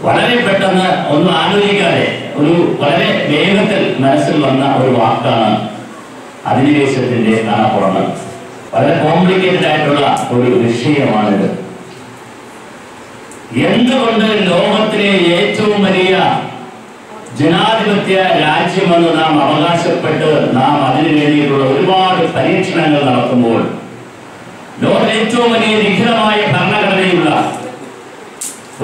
വളരെ പെട്ടെന്ന് ഒന്നും ആലോചിക്കാതെ വളരെ വേഗത്തിൽ മനസ്സിൽ വന്ന ഒരു വാക്കാണ് അധിനിവേശത്തിന്റെ കാണപ്പെടുന്നത്. വളരെ കോംപ്ലിക്കേറ്റഡ് ആയിട്ടുള്ള ഒരു വിഷയമാണിത്. എന്തുകൊണ്ട് ലോകത്തിലെ ഏറ്റവും വലിയ ജനാധിപത്യ രാജ്യമെന്ന് നാം അവകാശപ്പെട്ട് നാം അതിനു വേണ്ടിയിട്ടുള്ള ഒരുപാട് പരീക്ഷണങ്ങൾ നടത്തുമ്പോൾ, ലോകത്തിലെ ഏറ്റവും വലിയ ലിഖിതമായ ഭരണഘടനയുള്ള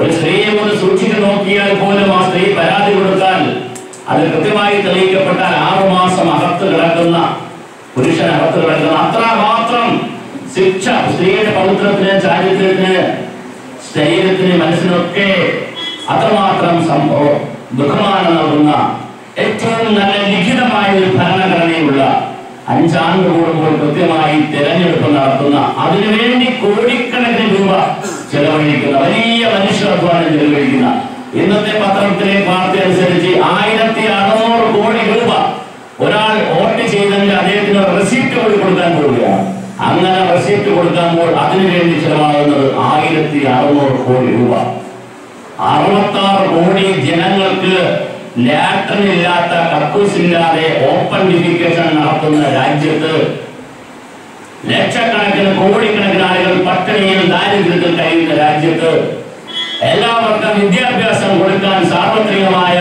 ഒരു സ്ത്രീയെ ഒന്ന് സൂക്ഷിച്ചു നോക്കിയാൽ പോലും ആ സ്ത്രീ പരാതി കൊടുത്താൽ അത് കൃത്യമായി തെളിയിക്കപ്പെട്ടാൽ 6 മാസം അകത്ത് കിടക്കുന്ന പുരുഷൻ അകത്ത് കിടക്കുന്ന അത്രമാത്രം ശിക്ഷ സ്ത്രീയുടെ പൗത്രത്തിന്, ചാരിത്രത്തിന്, ശരീരത്തിന്, മനസ്സിനൊക്കെ അത്രമാത്രം ബഹുമാനം നൽകുന്ന ഏറ്റവും നല്ല ലിഖിതമായ ഒരു ഭരണഘടനയുള്ള 5 ആണ്ട് കൂടുമ്പോൾ കൃത്യമായി തെരഞ്ഞെടുപ്പ് നടത്തുന്ന, അതിനുവേണ്ടി കോടിക്കണക്കിന് രൂപ ചെലവഴിക്കുന്ന, വലിയ മനുഷ്യാധ്വാനം ചെലവഴിക്കുന്ന, ഇന്നത്തെ പത്രത്തിലെ വാർത്ത അനുസരിച്ച് 1600 കോടി രൂപ ഒരാൾ വോട്ട് ചെയ്തെങ്കിൽ അദ്ദേഹത്തിന് റെസിപ്റ്റ് കൂടി കൊടുക്കാൻ പോവുകയാണ്. അങ്ങനെ റെസിപ്റ്റ് കൊടുക്കുമ്പോൾ അതിനുവേണ്ടി ചെലവാകുന്നത് 1600 കോടി രൂപ. 66 കോടി ജനങ്ങൾക്ക് ലാട്രിൻ ഇല്ലാത്ത, കക്കൂസ് ഇല്ലാതെ ഓപ്പൺ ഡിഫിക്കേഷൻ നടത്തുന്ന രാജ്യത്ത് ലക്ഷക്കണക്കിന് കോടിക്കണക്കിന് ആളുകൾ പട്ടിണിയിൽ, ദാരിദ്ര്യത്തിൽ കഴിയുന്ന രാജ്യത്ത് എല്ലാവർക്കും വിദ്യാഭ്യാസം കൊടുക്കാൻ സാർവത്രികമായ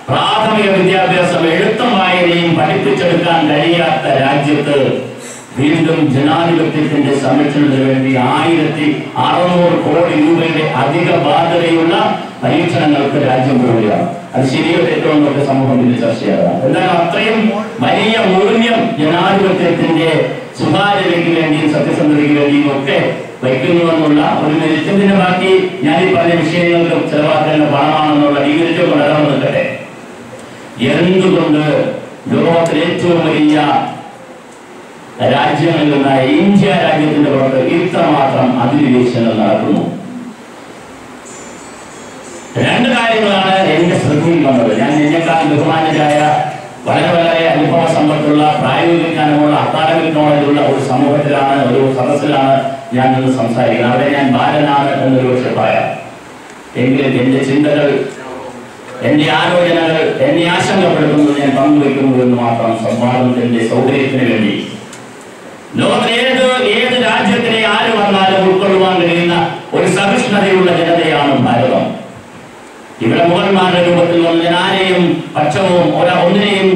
പ്രാഥമിക വിദ്യാഭ്യാസം, എഴുത്തും വായനയും പഠിപ്പിച്ചെടുക്കാൻ കഴിയാത്ത രാജ്യത്ത് വീണ്ടും ജനാധിപത്യത്തിന്റെ സംരക്ഷണത്തിന് വേണ്ടി 1600 കോടി രൂപയുടെ അധിക ബാധ്യതയുള്ള പരീക്ഷണങ്ങൾക്ക് രാജ്യം പോവുകയാണ്. അത് ശരിയോ തെറ്റോ എന്നൊക്കെ സമൂഹം ഇന്ന് ചർച്ചയാകാം. എന്നാൽ അത്രയും വലിയ മൂല്യം ജനാധിപത്യത്തിന്റെ സുതാര്യതയ്ക്ക് വേണ്ടിയും സത്യസന്ധതയ്ക്ക് വേണ്ടിയും ഒക്കെ വയ്ക്കുന്നുവെന്നുള്ള ഒരു മെരിറ്റിന്റെ ബാക്കി ഞാൻ ഈ പറഞ്ഞ വിഷയങ്ങൾക്ക് ചെലവാക്കേണ്ട പണമാണെന്നുള്ള ഡീകരിച്ചോ കൊണ്ടുവരാൻ നിൽക്കട്ടെ. എന്തുകൊണ്ട് ലോകത്തിലെ ഏറ്റവും വലിയ രാജ്യങ്ങളിൽ നിന്നായ ഇന്ത്യ രാജ്യത്തിന്റെ പുറത്ത് ഇത്രമാത്രം അധിനിവേശങ്ങൾ നടക്കുന്നു? 2 കാര്യങ്ങളാണ് എന്റെ ശ്രദ്ധയിൽ വന്നത്. ഞാൻ എന്നെക്കാൾ ബഹുമാനരായ വളരെ അനുഭവ സമ്പത്തുള്ള, പ്രായോഗിക ജ്ഞാനമുള്ള, അക്കാദമിക് നോളജുള്ള ഒരു സമൂഹത്തിലാണ്, ഒരു സദസ്സിലാണ് ഞാൻ നിന്ന് സംസാരിക്കുന്നത്. അവിടെ ഞാൻ ബാലനാണ് എന്നൊരു പക്ഷെ പറയാം. എങ്കിലും എന്റെ ചിന്തകൾ, എന്റെ ആലോചനകൾ, എന്നെ ആശങ്കപ്പെടുത്തുന്നത് ഞാൻ പങ്കുവയ്ക്കുന്നു എന്ന് മാത്രം. സംവാദത്തിന്റെ സൗകര്യത്തിന് വേണ്ടി ലോകത്തിലെ ഏത് രാജ്യത്തിനെ ആര് വന്നാലും ഉൾക്കൊള്ളുവാൻ കഴിയുന്ന ഒരു സഹിഷ്ണുതയുള്ള ജനതയാണ് ഭാരതം. ഇവിടെ മുഗൾമാരുടെ രൂപത്തിൽ വന്ന് ഞാൻ ആരെയും പക്ഷവും ഒന്നിനെയും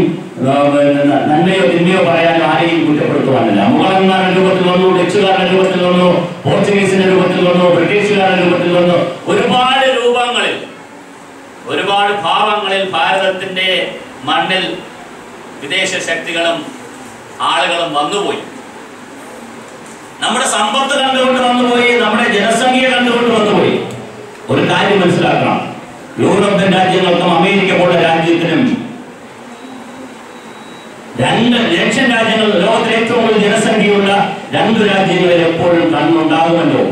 നന്മയോ തിന്മയോ പറയാനോ ആരെയും കുറ്റപ്പെടുത്തുവാനില്ല. മുഗളന്മാരുടെ രൂപത്തിൽ വന്നു, ഡച്ചുകാരുടെ രൂപത്തിൽ വന്നു, പോർച്ചുഗീസിന്റെ രൂപത്തിൽ വന്നു, ബ്രിട്ടീഷുകാരുടെ രൂപത്തിൽ വന്നു, ഒരുപാട് രൂപങ്ങളിൽ, ഒരുപാട് ഭാവങ്ങളിൽ ഭാരതത്തിന്റെ മണ്ണിൽ വിദേശ ശക്തികളും ആളുകളും വന്നുപോയി. നമ്മുടെ സമ്പത്ത് കണ്ടുകൊണ്ട് വന്നുപോയി, നമ്മുടെ ജനസംഖ്യ കണ്ടുകൊണ്ട് വന്നുപോയി. ഒരു കാര്യം മനസ്സിലാക്കണം, യൂറോപ്യൻ രാജ്യങ്ങൾക്കും അമേരിക്ക പോലുള്ള രാജ്യത്തിനും 2 ലക്ഷം രാജ്യങ്ങൾ, ലോകത്തിലെ ഏറ്റവും കൂടുതൽ ജനസംഖ്യയുള്ള 2 രാജ്യങ്ങളിൽ എപ്പോഴും കണ്ണുണ്ടാകുമല്ലോ.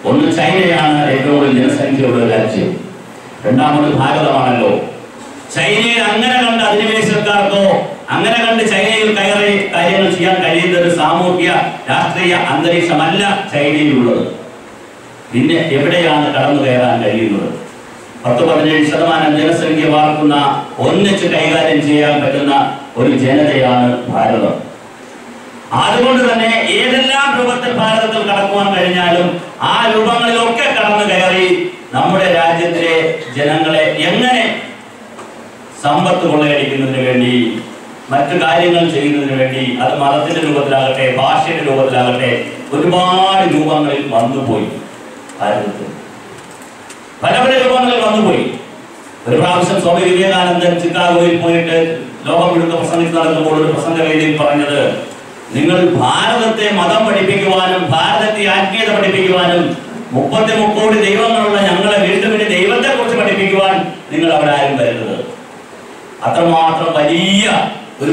ഒന്ന് ചൈനയാണ് ഏറ്റവും കൂടുതൽ ജനസംഖ്യയുള്ള രാജ്യം, രണ്ടാമത് ഭാരതമാണല്ലോ. ചൈനയിൽ അങ്ങനെ കണ്ട് അധിനിവേശക്കാർക്കോ അങ്ങനെ കണ്ട് ചൈനയിൽ കയറി കാര്യങ്ങൾ ചെയ്യാൻ കഴിയുന്ന ഒരു സാമൂഹ്യ രാഷ്ട്രീയ അന്തരീക്ഷമല്ല ചൈനയിലുള്ളത്. പിന്നെ എവിടെയാണ് കടന്നു കയറാൻ കഴിയുന്നത്? 10-17% ജനസംഖ്യ വാർക്കുന്ന, ഒന്നിച്ച് കൈകാര്യം ചെയ്യാൻ പറ്റുന്ന ഒരു ജനതയാണ് ഭാരതം. അതുകൊണ്ട് തന്നെ ഏതെല്ലാം രൂപത്തിൽ ഭാരതത്തിൽ കടക്കുവാൻ കഴിഞ്ഞാലും ആ രൂപങ്ങളിലൊക്കെ കടന്നു കയറി നമ്മുടെ രാജ്യത്തിലെ ജനങ്ങളെ എങ്ങനെ സമ്പത്ത് കൊള്ളയടിക്കുന്നതിന് വേണ്ടി, മറ്റു കാര്യങ്ങൾ ചെയ്യുന്നതിന് വേണ്ടി, അത് മതത്തിന്റെ രൂപത്തിലാകട്ടെ, ഭാഷയുടെ രൂപത്തിലാകട്ടെ, ഒരുപാട് രൂപങ്ങളിൽ വന്നുപോയി. ഭാരതത്തിൽ പല രൂപങ്ങളിൽ വന്നുപോയി. ഒരു പ്രാവശ്യം സ്വാമി വിവേകാനന്ദൻ ചിക്കാഗോയിൽ പോയിട്ട് ലോകം മുഴുവൻ പ്രസംഗിച്ച് നടക്കുമ്പോൾ ഒരു പ്രസംഗവേദിയിൽ പറഞ്ഞത്, നിങ്ങൾ ഭാരതത്തെ മതം പഠിപ്പിക്കുവാനും ഭാരതത്തെ ആത്മീയത പഠിപ്പിക്കുവാനും 33 കോടി ദൈവങ്ങളുള്ള ഞങ്ങളെ വീണ്ടും ദൈവത്തെ കുറിച്ച് പഠിപ്പിക്കുവാൻ നിങ്ങൾ അവിടെ ആരും വരുന്നത്. അത്രമാത്രം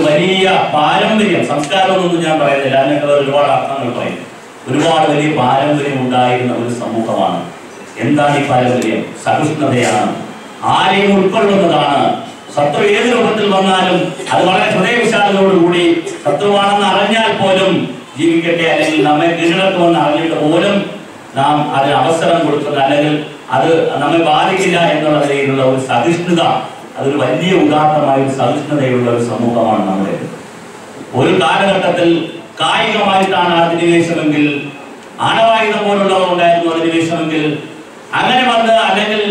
വലിയ പാരമ്പര്യം, സംസ്കാരമൊന്നും ഞാൻ പറയുന്നില്ല, അതിനൊക്കെ ഒരുപാട് അർത്ഥങ്ങൾ പറയും. ഒരുപാട് വലിയ പാരമ്പര്യം ഉണ്ടായിരുന്ന ഒരു സമൂഹമാണ്. എന്താണ് ഈ പാരമ്പര്യം? സഹിഷ്ണുതയാണ്, ആരെയും ഉൾക്കൊള്ളുന്നതാണ്. ശത്രു ഏത് രൂപത്തിൽ വന്നാലും അത് വളരെ ഹൃദയവിശാലതയോടുകൂടി ശത്രുവാണെന്ന് അറിഞ്ഞാൽ പോലും ജീവിക്കട്ടെ, അല്ലെങ്കിൽ നമ്മെ കീഴടക്കുമെന്ന് അറിഞ്ഞിട്ട് പോലും നാം അതിന് അവസരം കൊടുക്കുന്ന, അല്ലെങ്കിൽ അത് നമ്മെ ബാധിക്കില്ല എന്നുള്ള നിലയിലുള്ള ഒരു സഹിഷ്ണുത, അതൊരു വലിയ ഉദാത്തമായ ഒരു സഹിഷ്ണുതയുള്ള ഒരു സമൂഹമാണ് നമ്മുടെ. ഒരു കാലഘട്ടത്തിൽ കായികമായിട്ടാണ് അധിനിവേശമെങ്കിൽ, ആണവായുധം പോലുള്ളവ ഉണ്ടായിരുന്നു അധിനിവേശമെങ്കിൽ, അങ്ങനെ വന്ന് അല്ലെങ്കിൽ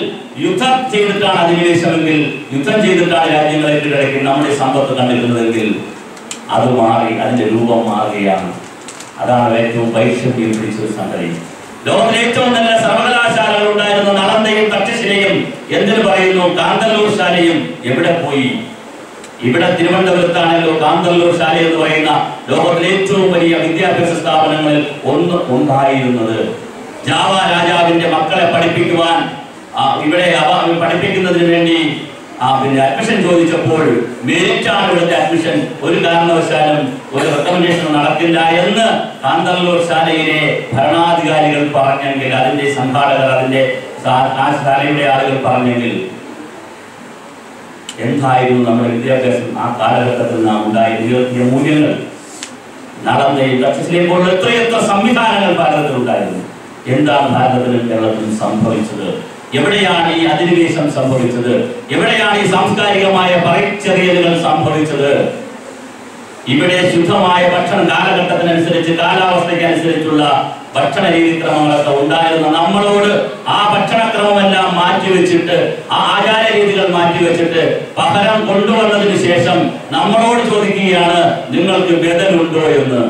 യുദ്ധം ചെയ്തിട്ടാണ് അധിനിവേശമെങ്കിൽ, യുദ്ധം ചെയ്തിട്ടാണ് രാജ്യങ്ങളെ കീഴടക്കി നമ്മുടെ സമ്പത്ത് കണ്ടിരുന്നതെങ്കിൽ അത് മാറി, അതിന്റെ രൂപം മാറുകയാണ്. അതാണ് ഏറ്റവും വൈഷമ്യം പിടിച്ചൊരു സംഗതി. ലോകത്തിലെ ഏറ്റവും നല്ല സർവകലാശാലകൾ ഉണ്ടായിരുന്ന നളന്ദയും തക്ഷശിലയും, എന്തിനു പറയുന്നു കാന്തല്ലൂർ ശാലയും എവിടെ പോയി? ഇവിടെ തിരുവനന്തപുരത്താണല്ലോ കാന്തല്ലൂർ ശാല എന്ന് പറയുന്ന ലോകത്തിലെ ഏറ്റവും വലിയ വിദ്യാഭ്യാസ സ്ഥാപനങ്ങളിൽ ഒന്ന് ഉണ്ടായിരുന്നത്. ജാവ രാജാവിന്റെ മക്കളെ പഠിപ്പിക്കുവാൻ ഇവിടെ പഠിപ്പിക്കുന്നതിന് വേണ്ടി പിന്നെ അഡ്മിഷൻ ചോദിച്ചപ്പോൾ മെരിറ്റാണ് ഇവിടുത്തെ അഡ്മിഷൻ, ഒരു കാരണവശാലും ഒരു റെക്കമെൻഡേഷൻ നടക്കില്ല എന്ന് കാന്തല്ലൂർ ശാലയിലെ ഭരണാധികാരികൾ പറഞ്ഞെങ്കിൽ, അതിന്റെ സംഘാടകർ, അതിന്റെ ആ ശാലയുടെ ആളുകൾ പറഞ്ഞെങ്കിൽ, എന്തായിരുന്നു നമ്മുടെ വിദ്യാഭ്യാസം ആ കാലഘട്ടത്തിൽ നാം ഉയർത്തിയ മൂല്യങ്ങൾ? നടന്നയും തക്ഷശിലയും പോലുള്ള എത്രയെത്ര സംവിധാനങ്ങൾ ഭാരതത്തിൽ ഉണ്ടായിരുന്നു. എന്താണ് ഭാരതത്തിലും കേരളത്തിലും സംഭവിച്ചത്? എവിടെയാണ് ഈ അധിനിവേശം സംഭവിച്ചത്? എവിടെയാണ് ഈ സാംസ്കാരികമായ പറിച്ചെറിയലുകൾ സംഭവിച്ചത്? ഇവിടെ ശുദ്ധമായ ഭക്ഷണം, കാലഘട്ടത്തിനനുസരിച്ച് കാലാവസ്ഥയ്ക്കനുസരിച്ചുള്ള ഭക്ഷണ രീതിക്രമങ്ങളൊക്കെ ഉണ്ടായിരുന്ന നമ്മളോട് ആ ഭക്ഷണക്രമമെല്ലാം മാറ്റിവെച്ചിട്ട്, ആ ആചാര രീതികൾ മാറ്റിവെച്ചിട്ട് പകരം കൊണ്ടുവന്നതിന് ശേഷം നമ്മളോട് ചോദിക്കുകയാണ് നിങ്ങൾക്ക് ബദലുണ്ടോ എന്ന്.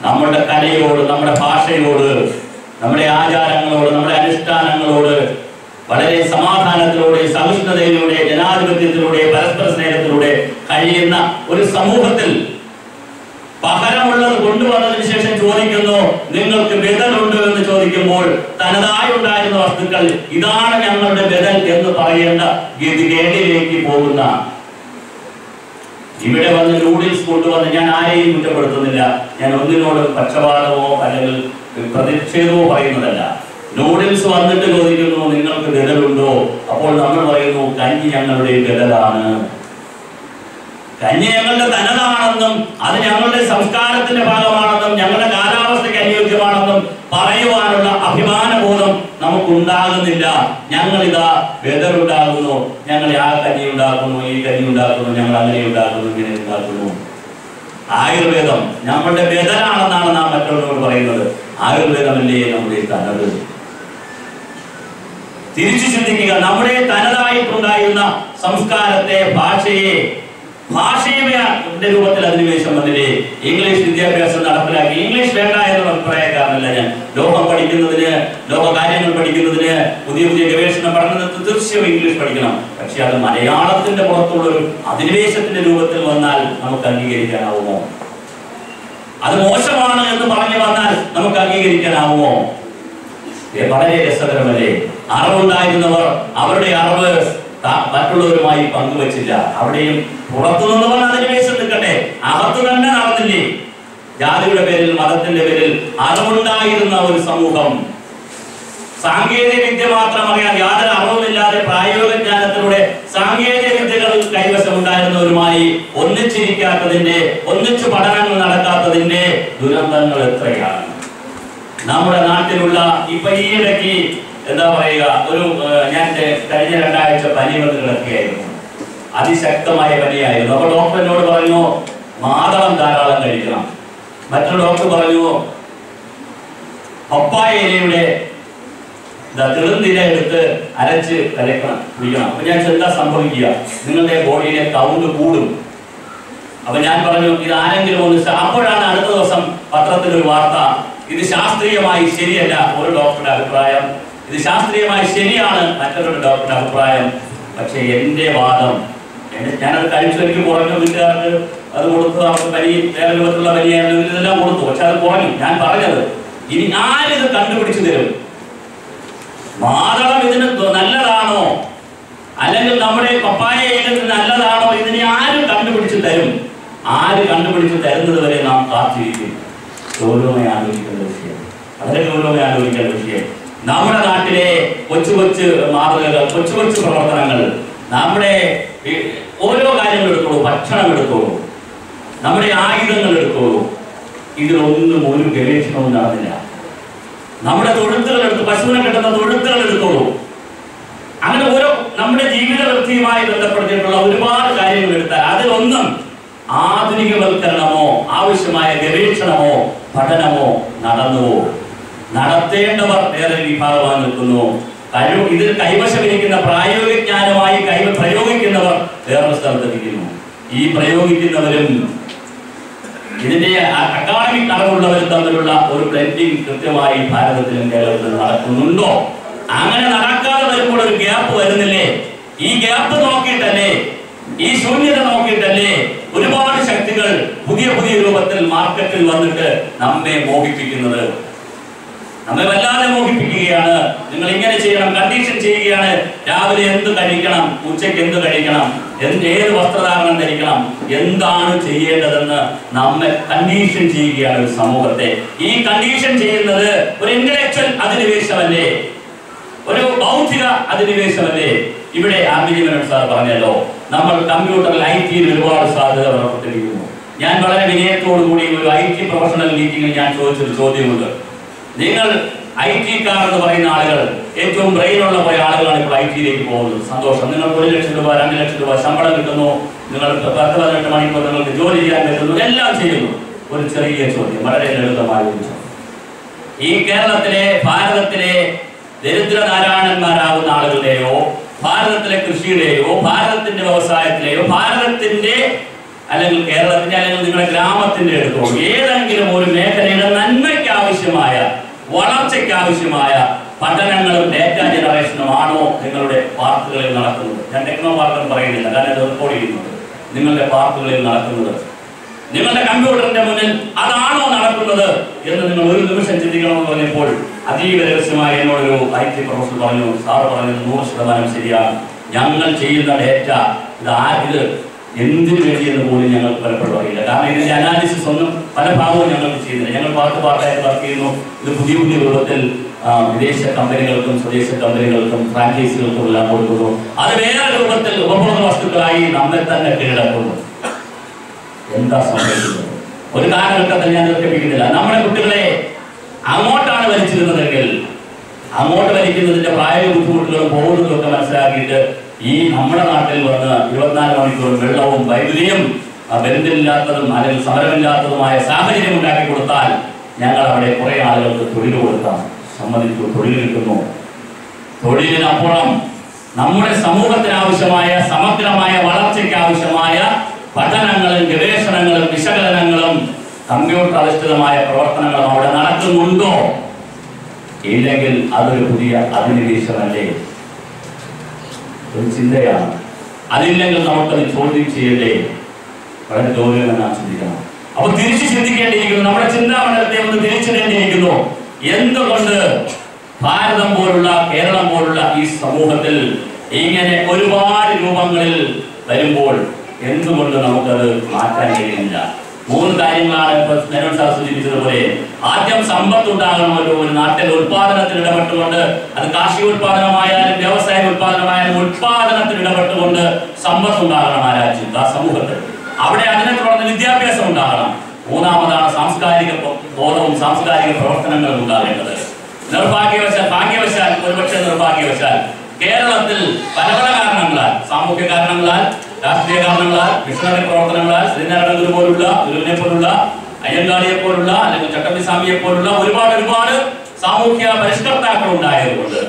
നമ്മുടെ കലയോട്, നമ്മുടെ ഭാഷയോട്, നമ്മുടെ ആചാരങ്ങളോട്, നമ്മുടെ അനുഷ്ഠാനങ്ങളോട് വളരെ സമാധാനത്തിലൂടെ, സഹിഷ്ണുതയിലൂടെ, ജനാധിപത്യത്തിലൂടെ, പരസ്പര സ്നേഹത്തിലൂടെ കഴിയുന്ന ഒരു സമൂഹത്തിൽ പകരമുള്ളത് കൊണ്ടുവന്നതിന് ശേഷം ചോദിക്കുന്നു നിങ്ങൾക്ക് ബദലുണ്ടോ എന്ന് ചോദിക്കുമ്പോൾ, തനതായി ഉണ്ടായിരുന്ന വസ്തുക്കൾ ഇതാണ് ഞങ്ങളുടെ ബദൽ എന്ന് പറയേണ്ട ഗതികേടിലേക്ക് പോകുന്ന, ഇവിടെ വന്ന് നൂഡിൽസ് കൊണ്ടുവന്ന്, ഞാൻ ആരെയും കുറ്റപ്പെടുത്തുന്നില്ല, ഞാൻ ഒന്നിനോട് പക്ഷപാതമോ അല്ലെങ്കിൽ പ്രതിഷേധമോ പറയുന്നതല്ല. നൂഡിൽസ് വന്നിട്ട് ചോദിക്കുന്നു നിങ്ങൾക്ക് ബദലുണ്ടോ? അപ്പോൾ നമ്മൾ പറയുന്നു കഞ്ഞി ഞങ്ങളുടെ ബദലാണ്, കഞ്ഞി ഞങ്ങളുടെ തനതാണെന്നും അത് ഞങ്ങളുടെ സംസ്കാരത്തിന്റെ ഭാഗമാണെന്നും ഞങ്ങളുടെ കാലാവസ്ഥയ്ക്ക് അനുയോജ്യമാണെന്നും പറയുവാനുള്ള അഭിമാനബോധം നമുക്കുണ്ടാകുന്നില്ല. ഞങ്ങളിതാ ബദലുണ്ടാകുന്നു, ഞങ്ങൾ ആ കഞ്ഞി ഉണ്ടാക്കുന്നു, ഈ കഞ്ഞി ഉണ്ടാക്കുന്നു, ഞങ്ങൾ അങ്ങനെ ഉണ്ടാക്കുന്നു, ഇങ്ങനെ ഉണ്ടാക്കുന്നു. ആയുർവേദം നമ്മളുടെ ബദലാണെന്നാണ് നാം മറ്റുള്ളവരോട് പറയുന്നത്. ആയുർവേദമല്ലേ നമ്മുടെ തനത്? തിരിച്ചു ചിന്തിക്കുക. നമ്മുടെ തനതായിട്ടുണ്ടായിരുന്ന സംസ്കാരത്തെ, ഭാഷയുടെ രൂപത്തിൽ അധിനിവേശം വന്നില്ലേ? ഇംഗ്ലീഷ് വിദ്യാഭ്യാസം നടപ്പിലാക്കി. ഇംഗ്ലീഷ് വേണ്ട എന്നുള്ള അഭിപ്രായക്കാരനല്ല ഞാൻ. ലോകം പഠിക്കുന്നതിന്, ലോക കാര്യങ്ങൾ പഠിക്കുന്നതിന്, പുതിയ പുതിയ ഗവേഷണ പഠനത്തിന് തീർച്ചയായും ഇംഗ്ലീഷ് പഠിക്കണം. പക്ഷെ അത് മലയാളത്തിന്റെ പുറത്തുള്ളൊരു അധിനിവേശത്തിന്റെ രൂപത്തിൽ വന്നാൽ നമുക്ക് അംഗീകരിക്കാനാവുമോ? അത് മോശമാണ് എന്ന് പറഞ്ഞു വന്നാൽ നമുക്ക് അംഗീകരിക്കാനാവുമോ? വളരെ രസകരമല്ലേ? അറിവുണ്ടായിരുന്നവർ അവരുടെ അറിവ് മറ്റുള്ളവരുമായി പങ്കുവച്ചില്ല. അവിടെയും പുറത്തുനിന്നവർ അധിനിവേശം നിൽക്കട്ടെ, അകത്ത് തന്നെ നടന്നില്ലേ? ജാതിയുടെ പേരിൽ, മതത്തിന്റെ പേരിൽ അറിവുണ്ടായിരുന്ന ഒരു സമൂഹം, സാങ്കേതിക വിദ്യ മാത്രം അറിയാൻ, യാതൊരു അറിവുമില്ലാതെ പ്രായോഗിക ജ്ഞാനത്തിലൂടെ സാങ്കേതിക വിദ്യകൾ കൈവശം ഉണ്ടായിരുന്നവരുമായി ഒന്നിച്ചിരിക്കാത്തതിന്റെ, ഒന്നിച്ചു പഠനങ്ങൾ നടക്കാത്തതിന്റെ ദുരന്തങ്ങൾ എത്രയാണ് നമ്മുടെ നാട്ടിലുള്ള. ഇപ്പൊ ഈയിടയ്ക്ക് എന്താ പറയുക, ഞാൻ കഴിഞ്ഞ 2 ആഴ്ച പനി വന്ന് കിടക്കുകയായിരുന്നു. അതിശക്തമായ പനിയായിരുന്നു. അപ്പൊ ഡോക്ടർ എന്നോട് പറഞ്ഞു മാതളം ധാരാളം കഴിക്കണം. മറ്റൊരു ഡോക്ടർ പറഞ്ഞു പപ്പായ ഇലയുടെ തെളുന്തില എടുത്ത് അരച്ച് കുടിക്കണം. അപ്പൊ ഞാൻ എന്താ സംഭവിക്കുക? നിങ്ങളുടെ ബോഡിയിലെ കൗണ്ട് കൂടും. അപ്പൊ ഞാൻ പറഞ്ഞു ഇത് ആരെങ്കിലും ഒന്ന്. അപ്പോഴാണ് അടുത്ത ദിവസം പത്രത്തിൽ ഒരു വാർത്ത, ഇത് ശാസ്ത്രീയമായി ശരിയല്ല, ഒരു ഡോക്ടറുടെ അഭിപ്രായം, ഇത് ശാസ്ത്രീയമായി ശരിയാണ് മറ്റൊരു ഡോക്ടറുടെ അഭിപ്രായം. പക്ഷെ എന്റെ വാദം, ഞാനത് കഴിച്ചു, എനിക്ക് കുറഞ്ഞു, വീട്ടുകാർക്ക് അത് കൊടുത്തു, അവർക്ക് പനി, വേറെ രൂപത്തിലുള്ള പനിയായിരുന്നു, ഇതെല്ലാം കൊടുത്തു, പക്ഷെ അത് കുറഞ്ഞു. ഞാൻ പറഞ്ഞത് ഇനി ആരിത് കണ്ടുപിടിച്ചു തരും? മാതളം ഇതിന് നല്ലതാണോ, അല്ലെങ്കിൽ നമ്മുടെ പപ്പായ ഇതിന് നല്ലതാണോ? ഇതിനെ ആരും കണ്ടുപിടിച്ചു തരും? ആര് കണ്ടുപിടിച്ച് തരുന്നത് വരെ നാം കാത്തിരിക്കും. ഗൗരവമായി ആലോചിക്കേണ്ട വിഷയം, വളരെ ഗൗരവമായി ആലോചിക്കേണ്ട വിഷയം. നമ്മുടെ നാട്ടിലെ കൊച്ചു കൊച്ചു മാതൃകകൾ, കൊച്ചു കൊച്ചു പ്രവർത്തനങ്ങൾ, നമ്മുടെ ഓരോ കാര്യങ്ങൾ എടുത്തോളൂ, ഭക്ഷണം എടുത്തോളൂ, നമ്മുടെ ആയുധങ്ങൾ എടുത്തോളൂ, ഇതിലൊന്നും ഒരു ഗവേഷണവും നടന്നില്ല. നമ്മുടെ തൊഴുത്തുകൾ എടുത്ത്, പശുവിനെ കിട്ടുന്ന തൊഴുത്തുകൾ എടുത്തോളൂ. അങ്ങനെ ഓരോ നമ്മുടെ ജീവിത വൃത്തിയുമായി ബന്ധപ്പെടുത്തിയിട്ടുള്ള ഒരുപാട് കാര്യങ്ങൾ എടുത്താൽ അതിലൊന്നും ആധുനികവൽക്കരണമോ ആവശ്യമായ ഗവേഷണമോ പഠനമോ നടന്നുവോ? നടത്തേണ്ടവർ വേറെ വിഭാഗമായി നിൽക്കുന്നു. ഇതിൽ കൈവശമിരിക്കുന്ന പ്രായോഗിക ജ്ഞാനമായി പ്രയോഗിക്കുന്നവർ വേറൊരു സ്ഥലത്തിരിക്കുന്നു. ഈ പ്രയോഗിക്കുന്നവരും ഇതിന്റെ അക്കാഡമിക് അറിവുള്ളവരും തമ്മിലുള്ള ഒരു ബ്ലെൻഡിങ് കൃത്യമായി ഭാരതത്തിലും കേരളത്തിലും നടക്കുന്നുണ്ടോ? അങ്ങനെ നടക്കാതെ വരുമ്പോൾ ഒരു ഗ്യാപ്പ് വരുന്നില്ലേ? ഈ ഗ്യാപ്പ് നോക്കിയിട്ടല്ലേ, ഈ ശൂന്യത നോക്കിയിട്ടല്ലേ ഒരുപാട് ശക്തികൾ പുതിയ പുതിയ രൂപത്തിൽ മാർക്കറ്റിൽ വന്നിട്ട് നമ്മെ മോഹിപ്പിക്കുന്നത്. നമ്മെ വല്ലാതെ മോഹിപ്പിക്കുകയാണ്. നിങ്ങൾ ഇങ്ങനെ ചെയ്യണം, കണ്ടീഷൻ ചെയ്യുകയാണ്. രാവിലെ എന്ത് കഴിക്കണം, ഉച്ചയ്ക്ക് എന്ത് കഴിക്കണം, ഏത് വസ്ത്രധാരണം ധരിക്കണം, എന്താണ് ചെയ്യേണ്ടതെന്ന് നമ്മെ കണ്ടീഷൻ ചെയ്യുകയാണ് ഒരു സമൂഹത്തെ. ഈ കണ്ടീഷൻ ചെയ്യുന്നത് ഒരു ഇന്റലക്ച്വൽ അധിനിവേശമല്ലേ, ഒരു ബൗദ്ധിക അധിനിവേശമല്ലേ? ഇവിടെ ആർമിജിമൻ സാർ പറഞ്ഞല്ലോ, നമ്മൾ കമ്പ്യൂട്ടറിൽ IT ഒരുപാട് സാധ്യത പുറപ്പെട്ടിരിക്കുന്നു. ഞാൻ വളരെ വിനയത്തോടുകൂടി ഒരു IT പ്രൊഫഷണൽ മീറ്റിംഗിൽ ഞാൻ ചോദിച്ചൊരു ചോദ്യമുണ്ട്. നിങ്ങൾ IT-കാർ എന്ന് പറയുന്ന ആളുകൾ, ഏറ്റവും ബ്രെയിനുള്ള പോയ ആളുകളാണ് ഇപ്പോൾ IT-യിലേക്ക് പോകുന്നത്. സന്തോഷം, നിങ്ങൾക്ക് 1 ലക്ഷം രൂപ 2 ലക്ഷം രൂപ ശമ്പളം കിട്ടുന്നു, നിങ്ങൾ 10-18 മണിക്കൂർ നിങ്ങൾക്ക് ജോലി ചെയ്യാൻ പറ്റുന്നു, എല്ലാം ചെയ്യുന്നു. ഒരു ചെറിയ ചോദ്യം, വളരെ ലളിതമായ ഒരു ചോദ്യം. ഈ കേരളത്തിലെ, ഭാരതത്തിലെ ദരിദ്രനാരായണന്മാരാകുന്ന ആളുകളുടെയോ, ഭാരതത്തിലെ കൃഷിയുടെയോ, ഭാരതത്തിന്റെ വ്യവസായത്തിലെയോ, ഭാരതത്തിന്റെ അല്ലെങ്കിൽ കേരളത്തിന്റെ അല്ലെങ്കിൽ നിങ്ങളുടെ ഗ്രാമത്തിന്റെ എടുത്തോ ഏതെങ്കിലും ഒരു മേഖലയുടെ നന്മയ്ക്ക് ആവശ്യമായ, വളർച്ചയ്ക്ക് ആവശ്യമായ പഠനങ്ങളും ഡേറ്റ ജനറേഷനും ആണോ നിങ്ങളുടെ പാർക്കുകളിൽ നടക്കുന്നത്? ഞാൻ ടെക്നോ പാർക്ക് പറയുന്നില്ല, കാരണം ഇത് റെക്കോർഡ് ചെയ്യുന്നുണ്ട്. നിങ്ങളുടെ പാർക്കുകളിൽ നടക്കുന്നത്, നിങ്ങളുടെ കമ്പ്യൂട്ടറിന്റെ മുന്നിൽ അതാണോ നടക്കുന്നത് എന്ന് നിങ്ങൾ ഒരു നിമിഷം ചിന്തിക്കണമെന്ന് പറഞ്ഞപ്പോൾ അതീവ രഹസ്യമായി എന്നോടൊരു IT പ്രൊഫസർ പറഞ്ഞു, സാറ് പറഞ്ഞത് 100% ശരിയാണ്. ഞങ്ങൾ ചെയ്യുന്ന ഡേറ്റ ഇത് എന്തിനു വേണ്ടിയെന്ന് പോലും ഞങ്ങൾ പലപ്പോഴും അറിയില്ല. കാരണം ഇതിന്റെ അനാലിസിസ് ഒന്നും പല ഭാഗവും ഞങ്ങൾക്ക് ചെയ്യുന്നില്ല. ഞങ്ങൾ പാർട്ടായിട്ട് വർക്ക് ചെയ്യുന്നു. ഇത് പുതിയ പുതിയ രൂപത്തിൽ വിദേശ കമ്പനികൾക്കും സ്വദേശ കമ്പനികൾക്കും ഫ്രാഞ്ചൈസികൾക്കും എല്ലാം കൊടുക്കുന്നു. അത് വേറെ രൂപത്തിൽ ഉപഭോഗ വസ്തുക്കളായി നമ്മെ തന്നെ കീഴടക്കുന്നു. എന്താ സംഭവിക്കുന്നത്? ഒരു കാലഘട്ടത്തിൽ ഞാൻ നിർത്തിപ്പിക്കുന്നില്ല. നമ്മുടെ കുട്ടികളെ അങ്ങോട്ടാണ് വലിച്ചിരുന്നതെങ്കിൽ അങ്ങോട്ട് വലിക്കുന്നതിന്റെ പ്രായോഗിക ബുദ്ധിമുട്ടുകളും പോകുന്നതും ഒക്കെ മനസ്സിലാക്കിയിട്ട് ഈ നമ്മുടെ നാട്ടിൽ വന്ന് 24 മണിക്കൂർ വെള്ളവും വൈദ്യുതിയും ബന്ധമില്ലാത്തതും അല്ലെങ്കിൽ സമരമില്ലാത്തതുമായ സാഹചര്യം ഉണ്ടാക്കി കൊടുത്താൽ ഞങ്ങൾ അവിടെ കുറെ ആളുകൾക്ക് തൊഴിൽ കൊടുക്കാം. സമ്മതിച്ചു, തൊഴിൽ കിട്ടുന്നു. തൊഴിലിനപ്പുറം നമ്മുടെ സമൂഹത്തിന് ആവശ്യമായ സമഗ്രമായ വളർച്ചയ്ക്ക് ആവശ്യമായ പഠനങ്ങളും ഗവേഷണങ്ങളും വിശകലനങ്ങളും കമ്പ്യൂട്ടർ അധിഷ്ഠിതമായ പ്രവർത്തനങ്ങളും അവിടെ നടക്കുന്നുണ്ടോ? ഇല്ലെങ്കിൽ അതൊരു പുതിയ അധിനിവേശമല്ലേ? ഒരു ചിന്തയാണ്. അതില്ലെങ്കിൽ നമുക്കത് ചോദ്യം ചെയ്യണ്ടേ? വളരെ ഗൗരവമെന്ന് നാം ചിന്തിക്കണം. അപ്പൊ തിരിച്ചു ചിന്തിക്കേണ്ടിയിരിക്കുന്നു. നമ്മുടെ ചിന്താമണ്ഡലത്തെ ഒന്ന് തിരിച്ചിടേണ്ടിയിരിക്കുന്നു. എന്തുകൊണ്ട് ഭാരതം പോലുള്ള, കേരളം പോലുള്ള ഈ സമൂഹത്തിൽ ഇങ്ങനെ ഒരുപാട് രൂപങ്ങളിൽ വരുമ്പോൾ എന്തുകൊണ്ട് നമുക്കത് മാറ്റാൻ കഴിയുന്നില്ല? 3 കാര്യങ്ങളാണ് ഇപ്പൊ മേനോൻ സാർ സൂചിപ്പിച്ചതുപോലെ. ആദ്യം സമ്പത്ത് ഉണ്ടാകണമല്ലോ. ഒരു നാട്ടിൽ ഉത്പാദനത്തിൽ ഇടപെട്ടുകൊണ്ട്, അത് കാർഷിക ഉത്പാദനമായാലും വ്യവസായ ഉത്പാദനമായാലും ഉത്പാദനത്തിൽ ഇടപെട്ടുകൊണ്ട് സമ്പത്ത് ഉണ്ടാകണം ആ രാജ്യത്ത്, ആ സമൂഹത്തിൽ. അവിടെ അതിനെ തുടർന്ന് വിദ്യാഭ്യാസം ഉണ്ടാകണം. 3ാമതാണ് സാംസ്കാരിക ബോധവും സാംസ്കാരിക പ്രവർത്തനങ്ങളും ഉണ്ടാകേണ്ടത്. ഭാഗ്യവശാൽ ഒരുപക്ഷെ നിർഭാഗ്യവശാൽ കേരളത്തിൽ പല പല കാരണങ്ങളാൽ, സാമൂഹ്യ കാരണങ്ങളാൽ, രാഷ്ട്രീയ കാരണങ്ങളാൽ, മിഷണറി പ്രവർത്തനങ്ങളാൽ, ശ്രീനാരായണ ഗുരു പോലുള്ള, ഗുരുവിനെ പോലുള്ള, അയ്യങ്കാളിയെ പോലുള്ള, അല്ലെങ്കിൽ ചട്ടമ്പിസ്വാമിയെ പോലുള്ള ഒരുപാട് സാമൂഹ്യ പരിഷ്കർത്താക്കൾ ഉണ്ടായതുകൊണ്ട്,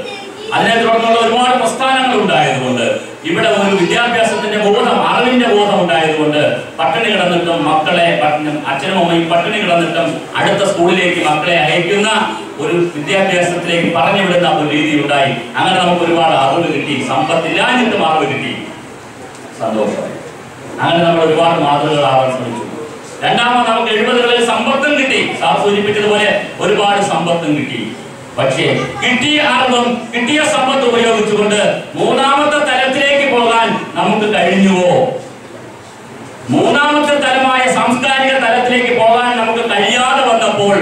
അതിനെ തുടർന്നുള്ള ഒരുപാട് പ്രസ്ഥാനങ്ങൾ ഉണ്ടായതുകൊണ്ട്, ഇവിടെ ഒരു വിദ്യാഭ്യാസത്തിന്റെ ബോധം, അറിവിന്റെ ബോധം ഉണ്ടായതുകൊണ്ട് പട്ടിണി കിടന്നിട്ടും മക്കളെ, അച്ഛനും അമ്മയും പട്ടിണി കിടന്നിട്ടും അടുത്ത സ്കൂളിലേക്ക് മക്കളെ അയക്കുന്ന ഒരു വിദ്യാഭ്യാസത്തിലേക്ക് പറഞ്ഞു വിടുന്ന ഒരു രീതി ഉണ്ടായി. അങ്ങനെ നമുക്ക് ഒരുപാട് അറിവ് കിട്ടി. സമ്പത്തില്ലാഞ്ഞിട്ടും അറിവ് കിട്ടി. സന്തോഷമായി. അങ്ങനെ നമ്മൾ ഒരുപാട് മാതൃകകളാവാൻ ശ്രമിച്ചു. 2ാമത് നമുക്ക് 70കളിൽ സമ്പത്തും കിട്ടി. സാർ സൂചിപ്പിച്ചതുപോലെ ഒരുപാട് സമ്പത്തും കിട്ടി. പക്ഷേ കിട്ടിയ അറിവും കിട്ടിയ സമ്പത്ത് ഉപയോഗിച്ചുകൊണ്ട് 3ാമത്തെ തലത്തിലേക്ക് പോകാൻ നമുക്ക് കഴിഞ്ഞുവോ? 3ാമത്തെ തലമായ സാംസ്കാരിക തലത്തിലേക്ക് പോകാൻ നമുക്ക് കഴിയാതെ വന്നപ്പോൾ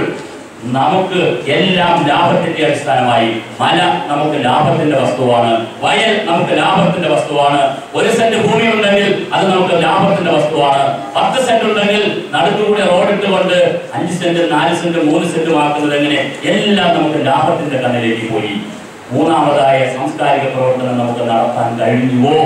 നമുക്ക് എല്ലാം ലാഭത്തിന്റെ അടിസ്ഥാനമായി. മല നമുക്ക് ലാഭത്തിന്റെ വസ്തുവാണ്, വയൽ നമുക്ക് ലാഭത്തിന്റെ വസ്തുവാണ്. 1 സെന്റ് ഭൂമി ഉണ്ടെങ്കിൽ അത് നമുക്ക് ലാഭത്തിന്റെ വസ്തുവാണ്. 10 സെന്റ് ഉണ്ടെങ്കിൽ നടുക്കൂടെ റോഡിട്ടുകൊണ്ട് 5 സെന്റ് 4 സെന്റ് 3 സെന്റ് ആക്കുന്നത് എങ്ങനെ? എല്ലാം നമുക്ക് ലാഭത്തിന്റെ കണ്ണിലേക്ക് പോയി. മൂന്നാമതായ സാംസ്കാരിക പ്രവർത്തനം നമുക്ക് നടത്താൻ കഴിഞ്ഞുവോ?